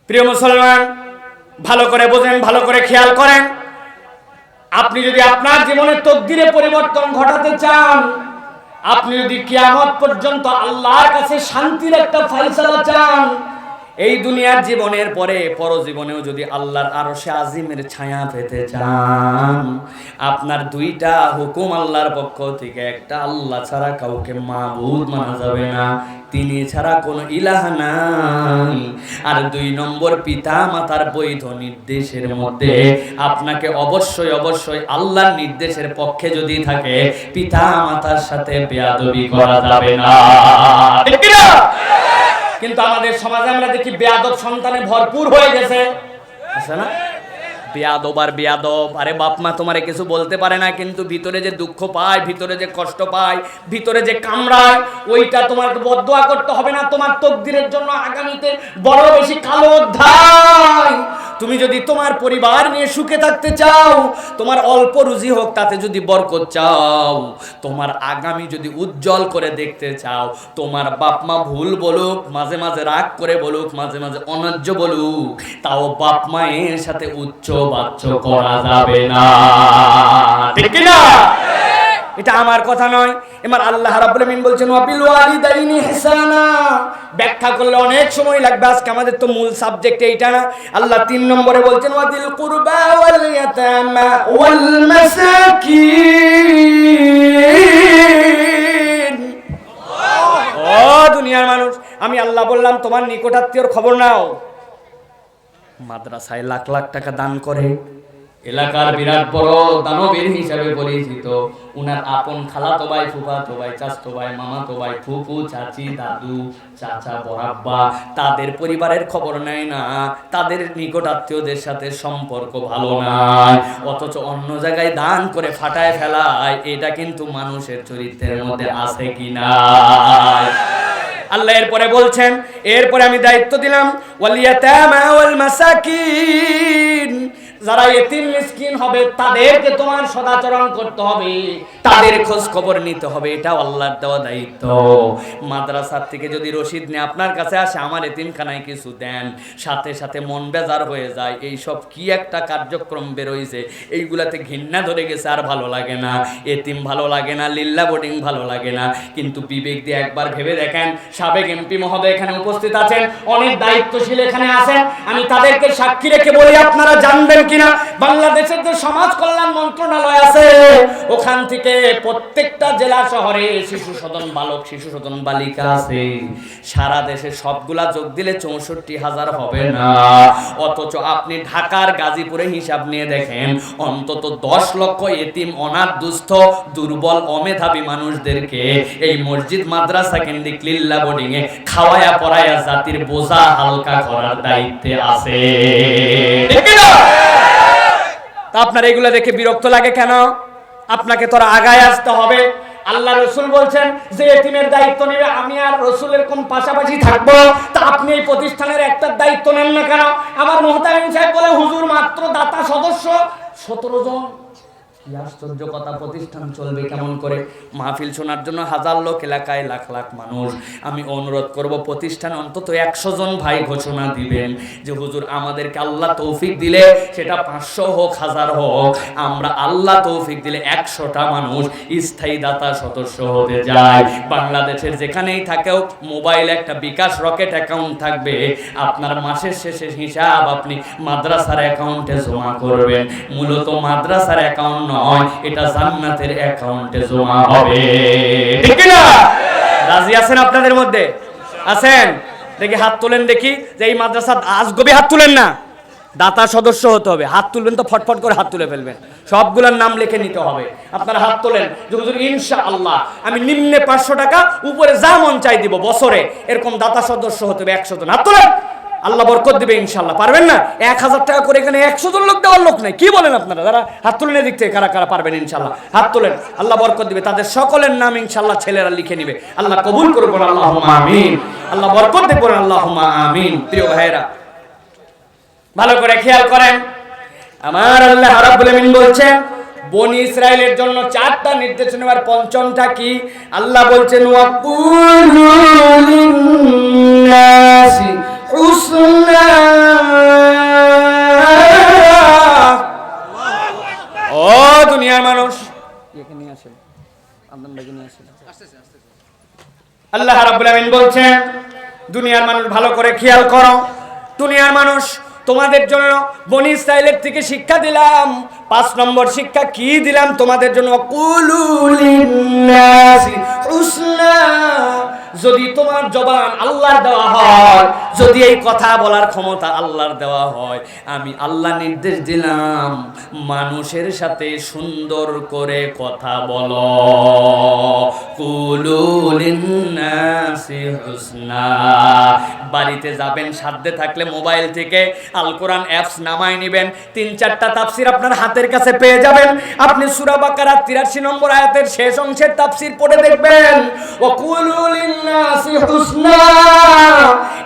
প্রিয় মুসলমান, ভালো করে বোঝেন, ভালো করে খেয়াল করেন। আপনি যদি আপনার জীবনের তকদিরে পরিবর্তন ঘটাতে চান, আপনি যদি কিয়ামত পর্যন্ত আল্লাহর কাছে শান্তির একটা ফয়সালা চান, এই দুনিয়ার জীবনের পরে পরজীবনেও যদি আল্লাহর আরশে আজিমের ছায়া পেতে চান, আপনার 2টা হুকুম আল্লাহর পক্ষ থেকে। একটা, আল্লাহ ছাড়া কাউকে মাবুদ মানা যাবে না, তিনি ছাড়া কোনো ইলাহ নাই। আর 2 নম্বর, পিতা মাতার বৈধ নির্দেশের মধ্যে আপনাকে অবশ্যই আল্লাহর নির্দেশের পক্ষে যদি থাকে, পিতা মাতার সাথে বেয়াদবি করা যাবে না। ঠিক না? কিন্তু আমাদের সমাজে আমরা দেখি বেয়াদব সন্তানে ভরপুর হয়ে গেছে, আছে না? বেয়াদব আর বেয়াদব। আরে বাপ মা তোমারে কিছু বলতে পারে না, কিন্তু ভিতরে যে দুঃখ পায়, ভিতরে যে কষ্ট পায়, ভিতরে যে কামড়ায়, ওইটা তোমার বদদোয়া করতে হবে না। তোমার তকদিরের জন্য আগামীতে বড় বেশি কালো অধ্যায়। তুমি যদি তোমার পরিবার নিয়ে সুখে থাকতে চাও, তোমার অল্প রুজি হোক তাতে যদি বরকত চাও, তোমার আগামী যদি উজ্জ্বল করে দেখতে চাও, তোমার বাপ মা ভুল বলুক, মাঝে মাঝে রাগ করে বলুক, মাঝে মাঝে অন্যায্য বলুক, তাও বাপ মায়ের সাথে উচ্চ বাচ্চ করা যাবে না। ঠিক কি না? এটা আমার কথা নয়, এবার আল্লাহ রাব্বুল আমিন বলছেন, ওয়া বিল ওয়ালিদাইনি ইহসানা। ব্যাখ্যা করলে অনেক সময় লাগবে, আজকে আমাদের তো মূল সাবজেক্ট এইটা না। আল্লাহ 3 নম্বরে বলছেন, ওয়া দিল কুরবা ওয়াল ইয়াতামা ওয়াল মাসাকিন। ও দুনিয়ার মানুষ, আমি আল্লাহ বললাম তোমার নিকটাত্মীয়র খবর নাও। মাদ্রাসায় লাখ লাখ টাকা দান করে, এলাকার বিরাট বড় দানবীর হিসাবে পরিচিত, উনার আপন খালাতো ভাই, ফুফাতো ভাই, চাচাতো ভাই, মামাতো ভাই, ফুফু, চাচি, দাদু, চাচা, বড়াব্বা, তাদের পরিবারের খবর নেয় না, তাদের নিকট আত্মীয়দের সাথে সম্পর্ক ভালো নাই, অথচ অন্য জায়গায় দান করে ফাটায় ফেলায়। এটা কিন্তু মানুষের চরিত্রের মধ্যে আছে কিনা? আল্লাহ এরপরে বলছেন, এরপরে আমি দায়িত্ব দিলাম, ওয়াল ইয়াতামা ওয়াল মাসাকিন। যারা এতিম মিসকিন হবে তাদেরকে তোমার সদাচরণ করতে হবে, তাদের খোঁজ খবর নিতে হবে, এটা আল্লাহর দেওয়া দায়িত্ব। মাদ্রাসার থেকে যদি রশিদ নিয়ে আপনার কাছে আসে আমার এতিমখানায় কিছু দেন, সাথে সাথে মন বেজার হয়ে যায়। এই সব কি একটা কার্যক্রম বেরোইছে, এইগুলাতে ঘৃণা ধরে গেছে, আর ভালো লাগে না। এতিম ভালো লাগে না, লিল্লা বোর্ডিং ভালো লাগে না। কিন্তু বিবেক দিয়ে একবার ভেবে দেখেন, সাবেক এমপি মহোদয় এখানে উপস্থিত আছেন, অনেক দায়িত্বশীল এখানে আছেন, আমি তাদেরকে সাক্ষী রেখে বলি, আপনারা জানবেন কিনা বাংলাদেশের যে সমাজ কল্যাণ মন্ত্রণালয় আছে ওখান থেকে প্রত্যেকটা জেলা শহরে শিশু সদন বালক শিশু সদন বালিকা আছে। সারা দেশে সবগুলা যোগ দিলে ৬৪,০০০ হবে না। অথচ আপনি ঢাকার গাজীপুরে হিসাব নিয়ে দেখেন, অন্তত ১০ লক্ষ এতিম অনাথ দুস্থ দুর্বল অমেধাবী মানুষদেরকে এই মসজিদ মাদ্রাসা কেন্দ্রিক লিল্লা বোর্ডিং এ খাওয়ায়া পড়ায়া জাতির বোঝা হালকা করার দায়িত্বে আছে। তা আপনার এগুলো দেখে বিরক্ত লাগে কেন? আপনাকে তো আগায় আসতে হবে। আল্লাহ রসুল বলছেন যে এতিমের দায়িত্ব নেবে আমি আর রসুলের কোন পাশাপাশি থাকবো, তা আপনি এই প্রতিষ্ঠানের একটা দায়িত্ব নেন না কেন? আমার মুহতামিম সাহেব বলে হুজুর মাত্র দাতা সদস্য ১৭ জন। কি আশ্চর্য কথা, প্রতিষ্ঠান চলবে কেমন করে? মাহফিল শোনার জন্য হাজার লোক, এলাকায় লাখ লাখ মানুষ। আমি অনুরোধ করব প্রতিষ্ঠান অন্তত ১০০ জন ভাই ঘোষণা দিবেন যে হুজুর আমাদেরকে আল্লাহ তৌফিক দিলে, সেটা ৫০০ হোক ১০০০ হোক, আমরা আল্লাহ তৌফিক দিলে ১০০টা মানুষ স্থায়ী দাতা সদস্য হতে যায়। বাংলাদেশের যেখানেই থাকেও মোবাইল একটা বিকাশ রকেট অ্যাকাউন্ট থাকবে, আপনার মাসের শেষে হিসাব আপনি মাদ্রাসার অ্যাকাউন্টে জমা করবেন। মূলত মাদ্রাসার অ্যাকাউন্ট নয়, এটা জান্নাতের অ্যাকাউন্টে জমা হবে। ঠিক কি না? রাজি আছেন আপনাদের মধ্যে? আছেন? দেখি হাত তোলেন দেখি, যে এই মাদ্রাসা আজগবি হাত তুলেন না, দাতা সদস্য হতে হবে। হাত তুলবেন তো ফটফট করে হাত তুলে ফেলবেন, সবগুলোর নাম লিখে নিতে হবে। আপনারা হাত তোলেন যে হুজুর ইনশাআল্লাহ আমি নিম্নে ৫০০ টাকা, উপরে যা মন চাই দিব বছরে, এরকম দাতা সদস্য হতে হবে ১০০ জন। হাত তোলেন, আল্লাহ বরকত দিবে ইনশাআল্লাহ। পারবেন না? ১০০০ টাকা করে এখানে ১০০ জন লোক দেওয়ার লোক নাই। কি বলেন আপনারা? যারা হাত তুলেন এদিক থেকে কারা কারা পারবেন ইনশাআল্লাহ হাত তোলেন, আল্লাহ বরকত দিবে। তাদের সকলের নাম ইনশাআল্লাহ ছেলেরা লিখে নিবে। আল্লাহ কবুল করুন, আল্লাহুম্মা আমিন। আল্লাহ বরকত দিবেন, আল্লাহুম্মা আমিন। প্রিয় ভাইরা, ভালো করে খেয়াল করেন, আমার আল্লাহ রাব্বুল আমিন বলছেন বনি ইসরাইলের জন্য ৪টা নির্দেশনার পঞ্চমটা কি? আল্লাহ বলছেন ওয়াকুলু লিন্নাসি হুসনা। ও দুনিয়ার মানুষ, এখানে আসেন, আদম ভাই নিয়ে আসেন। আল্লাহ রাব্বুল আমিন বলছেন দুনিয়ার মানুষ ভালো করে খেয়াল করো, দুনিয়ার মানুষ তোমাদের জন্য বনি ইসরাইলের থেকে শিক্ষা দিলাম। ৫ নম্বর শিক্ষা কি দিলাম তোমাদের জন্য? কুলু লিন্নাসি হুসনা। যদি তোমার জবান আল্লাহর দেওয়া হয়, যদি এই কথা বলার ক্ষমতা আল্লাহর দেওয়া হয়, আমি আল্লাহ নির্দেশ দিলাম মানুষের সাথে সুন্দর করে কথা বলো। কুলু লিন্নাসি হুসনা। বাড়িতে যাবেন, সাধ্যে থাকলে মোবাইল থেকে আল কোরআন অ্যাপস নামায় নেবেন, ৩-৪টা তাফসির আপনার হাতের কাছে পেয়ে যাবেন। আপনি সূরা বাকারা ৮৩ নম্বর আয়াতের শেষ অংশের তাফসির পড়ে দেখবেন ওয়াকুলু লিন্নাসি হুসনা।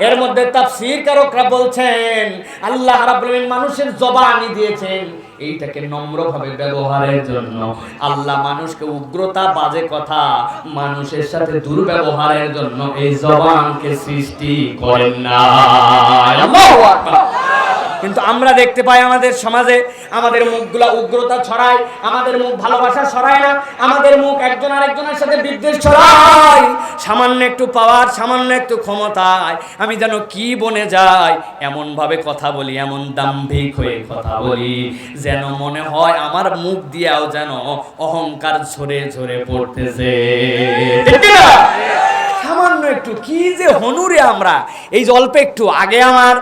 এর মধ্যে তাফসীর কারকরা বলছেন আল্লাহ রাব্বুল আলামিন মানুষের জবানি দিয়েছেন এইটাকে নম্রভাবে ব্যবহারের জন্য। আল্লাহ মানুষকে উগ্রতা, বাজে কথা, মানুষের সাথে দুর্ব্যবহারের জন্য এই জবানকে সৃষ্টি করেন না। আল্লাহু আকবার। কিন্তু আমরা দেখতে পাই আমাদের সমাজে আমাদের মুখগুলা উগ্রতা ছড়ায়, আমাদের মুখ ভালোবাসা ছড়ায় না, আমাদের মুখ একজন আরেকজনের সাথে বিদ্বেষ ছড়ায়। সামান্য একটু পাওয়ার, সামান্য একটু ক্ষমতায় আমি যেন কি বনে যাই, এমন ভাবে কথা বলি, এমন দাম্ভিক হয়ে কথা বলি যেন মনে হয় আমার মুখ দিয়েও যেন অহংকার ঝরে ঝরে পড়তেছে। সামান্য একটু কি যে হনুরে আমরা, এই যে অল্প একটু। আগে আমার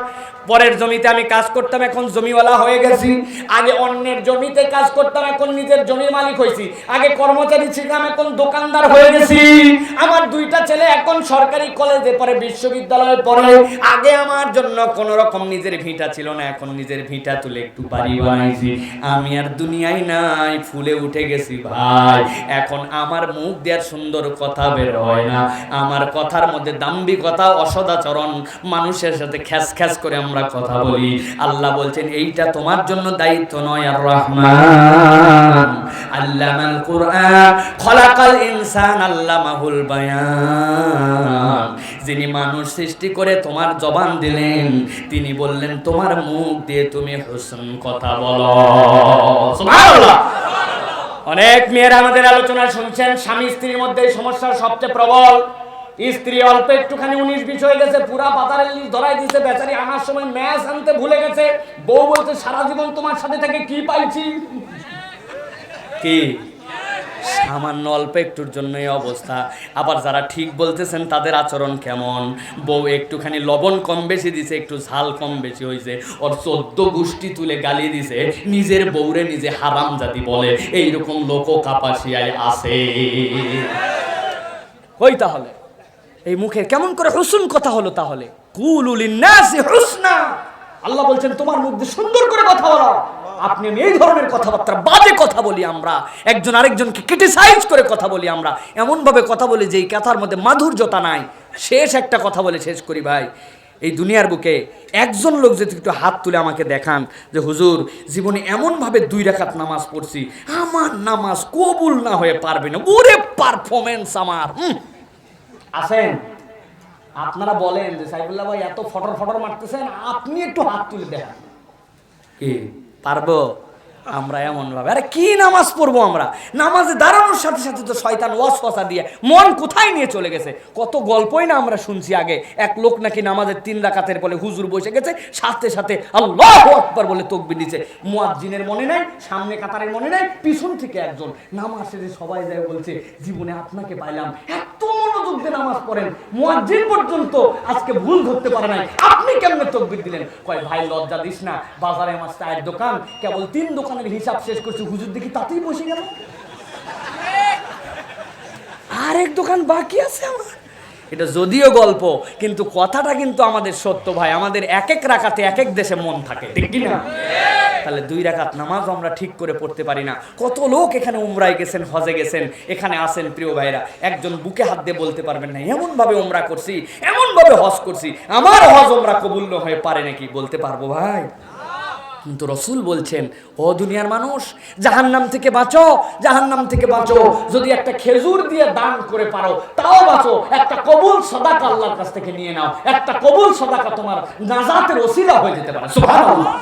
পরের জমিতে আমি কাজ করতাম, এখন জমিওয়ালা হয়ে গেছি। আগে অন্যের জমিতে কাজ করতাম, এখন নিজের জমির মালিক হয়েছি। আগে কর্মচারী ছিলাম, এখন দোকানদার হয়ে গেছি। আমার 2টা ছেলে এখন সরকারি কলেজে পড়ে, বিশ্ববিদ্যালয়ে পড়ে। আগে আমার জন্য কোন রকম নিজের ভিটা ছিল না, এখন নিজের ভিটা তুলে একটু বাড়ি বানাইছি। আমি আর দুনিয়ায় নাই, ফুলে উঠে গেছি ভাই। এখন আমার মুখ দেওয়ার সুন্দর কথা বের হয় না, আমার কথার মধ্যে দাম্ভিকতা, অসদাচরণ, মানুষের সাথে খ্যাস খ্যাস করে আমরা আমরা কথা বলি। আল্লাহ বলছেন এইটা তোমার জন্য দায়িত্ব নয়। আর রহমান আল্লামাল কুরআন খলাকাল ইনসান আল্লামাহুল বায়ান, যিনি মানুষ সৃষ্টি করে তোমার জবান দিলেন, তিনি বললেন তোমার মুখ দিয়ে তুমি হুসন কথা বলো। সুবহানাল্লাহ। অনেক মেয়েরা আমাদের আলোচনা শুনছেন, স্বামী স্ত্রীর মধ্যে এই সমস্যার সবচেয়ে প্রবল। স্ত্রী অল্প একটুখানি 19-20 হয়ে গেছে, পুরা পাতারের লিস্ট ধরাই দিয়েছে, বেচারি আনার সময় ম্যাচ আনতে ভুলে গেছে। বউ বলছে সারা জীবন তোমার সাথে থেকে কি পাইছি, কি সামান্য অল্প একটুর জন্য এই অবস্থা। আবার যারা ঠিক বলতেছেন তাদের আচরণ কেমন? বউ একটুখানি লবণ কম বেশি দিছে, একটু ঝাল কম বেশি হয়েছে, ওর 14 গোষ্ঠী তুলে গালি দিছে, নিজের বউরে নিজে হারামজাদি বলে। এইরকম লোকও কাপাসিয়ায় আছে। কই তাহলে এই মুখে কেমন করে হুসন কথা হলো? তাহলে কুলু লিন্নাসি হুসনা, আল্লাহ বলছেন তোমার মুখ দিয়ে সুন্দর করে কথা বলো। আপনি আমি এই ধরনের কথাবার্তা, বাজে কথা বলি আমরা, একজন আরেকজনকে ক্রিটিসাইজ করে কথা বলি আমরা, এমন ভাবে কথা বলি যে এই কথার মধ্যে মাধুর্যতা নাই। শেষ একটা কথা বলে শেষ করি ভাই, এই দুনিয়ার বুকে একজন লোক যদি একটু হাত তুলে আমাকে দেখান যে হুজুর জীবনে এমন ভাবে 2 রাকাত নামাজ পড়ছি, আমার নামাজ কবুল না হয়ে পারবে না, ওরে পারফরম্যান্স আমার আছেন? আপনারা বলেন যে সাইফুল্লাহ ভাই এত ফটর ফটর মারতেছেন, আপনি একটু হাত তুলে দেখান। কি পারবো আমরা এমন ভাবে? আরে কি নামাজ পড়বো আমরা? নামাজে দাঁড়ানোর সাথে সাথে তো শয়তান ওয়াসওয়াসা দিয়ে মন কোথায় নিয়ে চলে গেছে। কত গল্পই না আমরা শুনছি আগে। এক লোক নাকি নামাজের 3 রাকাতের বলে হুজুর বসে গেছে, সাথে সাথে আল্লাহু আকবার বলে তাকবীর দিয়েছে। মুয়াজ্জিনের মনে নাই, সামনে কাতারের মনে নাই, পিছন থেকে একজন। নামাজ শেষে সবাই যায় বলছে জীবনে আপনাকে পাইলাম, এত মনোযোগ দিয়ে নামাজ পড়েন, মুয়াজ্জিন পর্যন্ত আজকে ভুল ধরতে পারে নাই, আপনি কেমনে তাকবীর দিলেন? কয় ভাই লজ্জা দিস না, বাজারে আমার 4 দোকান, কেবল 3 দোকানের হিসাব শেষ করছে, হুজুর দেখি তাতেই বসে গেল, আরেক দোকান বাকি আছে আমার। এটা যদিও গল্প, কিন্তু কথাটা কিন্তু আমাদের সত্য ভাই। আমাদের এক এক রাকাতে এক এক দেশে মন থাকে, ঠিক কি না? তাহলে 2 রাকাত নামাজ আমরা ঠিক করে পড়তে পারি না। কত লোক এখানে উমরায় গেছেন, হজে গেছেন, এখানে আসেন প্রিয় ভাইরা, একজন বুকে হাত দিয়ে বলতে পারবেন না এমন ভাবে উমরা করছি, এমন ভাবে হজ করছি, আমার হজ উমরা কবুল না হয়ে পারে নাকি? বলতে পারবো ভাই? কিন্তু রাসূল বলছেন ও দুনিয়ার মানুষ, জাহান্নাম থেকে বাঁচো, জাহান্নাম থেকে বাঁচো। যদি একটা খেজুর দিয়ে দান করে পারো তাও বাঁচো। একটা কবুল সাদাকা আল্লাহর কাছ থেকে নিয়ে নাও, একটা কবুল সাদাকা তোমার নাজাতের ওসিলা হয়ে যেতে পারে। সুবহানাল্লাহ।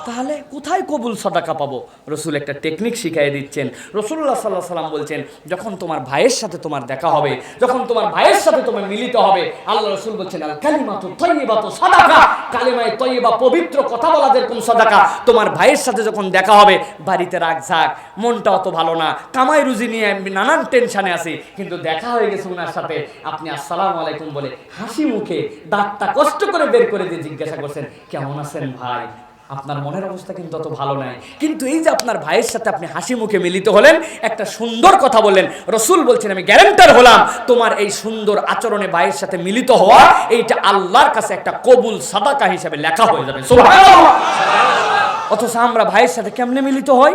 তাহলে কোথায় কবুল সাদাকা পাবো? রাসূল একটা টেকনিক শিখিয়ে দিচ্ছেন। রাসূলুল্লাহ সাল্লাল্লাহু আলাইহি ওয়াসাল্লাম বলছেন যখন তোমার ভাইয়ের সাথে তোমার দেখা হবে, যখন তোমার ভাইয়ের সাথে তোমার মিলিত হবে, আল্লাহ রাসূল বলছেন আল কালিমাতু তাইয়্যিবাতু সাদাকা, কালিমায়ে তাইয়্যিবা পবিত্র কথা বলা যেরকম সাদাকা। তোমার ভাইয়ের সাথে যখন দেখা হবে, বাড়িতে রাগ ঝাক, মনটা অত ভালো না, কামাই রুজি নিয়ে নানান টেনশনে আছি, কিন্তু দেখা হয়ে গেছে ওনার সাথে, আপনি আসসালামু আলাইকুম বলে হাসি মুখে দাঁতটা কষ্ট করে বের করে দিয়ে জিজ্ঞাসা করছেন কেমন আছেন ভাই। আপনার মনের অবস্থা কিন্তু অত ভালো নাই, কিন্তু এই যে আপনার ভাইয়ের সাথে আপনি হাসি মুখে মিলিত হলেন, একটা সুন্দর কথা বললেন, রাসূল বলছেন আমি গ্যারান্টার হলাম তোমার এই সুন্দর আচরণে ভাইয়ের সাথে মিলিত হওয়া এইটা আল্লাহর কাছে একটা কবুল সাদাকা হিসেবে লেখা হয়ে যাবে। সুবহানাল্লাহ। অথচ আমরা ভাইয়ের সাথে কেমনে মিলিত হই?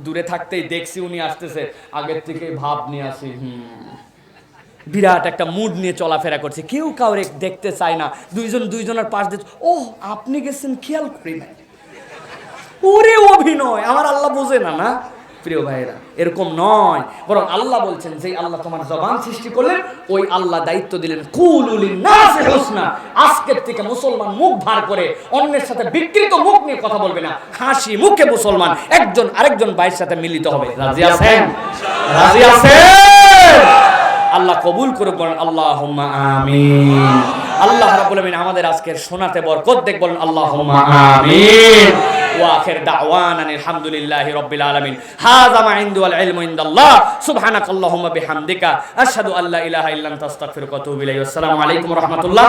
দূরে থাকতেই দেখছি উনি আসতেছে, আগের থেকে ভাব নিয়ে আসি, বিরাট একটা মুড নিয়ে চলাফেরা করছে, কেউ কাউরে দেখতে চায় না, দুইজন দুইজনের পাশ দিয়ে ও আপনি গেছেন খেয়াল করি না, ওরে অভিনয়। আমার আল্লাহ বোঝে না? না প্রিয় ভাইরা, এরকম নয়, বরং আল্লাহ বলছেন যে আল্লাহ তোমার জবান সৃষ্টি করলেন, ওই আল্লাহ দায়িত্ব দিলেন কুলু লিন্নাসি হুসনা। আজকের থেকে মুসলমান মুখ ভার করে অন্যের সাথে বিকৃত মুখ নিয়ে কথা বলবে না, হাসি মুখে মুসলমান একজন আরেকজন ভাইয়ের সাথে মিলিত হবে। রাজি আছেন? রাজি আছেন? আল্লাহ কবুল করুক, বলেন আল্লাহুম্মা আমিন। আল্লাহ রাব্বুল আলামিন আমাদের আজকের শোনাতে বরকত দেখ, বলেন আল্লাহুম্মা আমিন। ওয়া আখির দাওয়ানা আলহামদুলিল্লাহি রাব্বিল আলামিন। হাযা মা ইনদি ওয়াল ইলমু ইনদাল্লাহ। সুবহানাকাল্লাহুম্মা বিহামদিকা আশহাদু আল্লা ইলাহা ইল্লা আনতা আস্তাগফিরুকা ওয়া আতুবু ইলাইহি। আসসালামু আলাইকুম ওয়া রাহমাতুল্লাহ।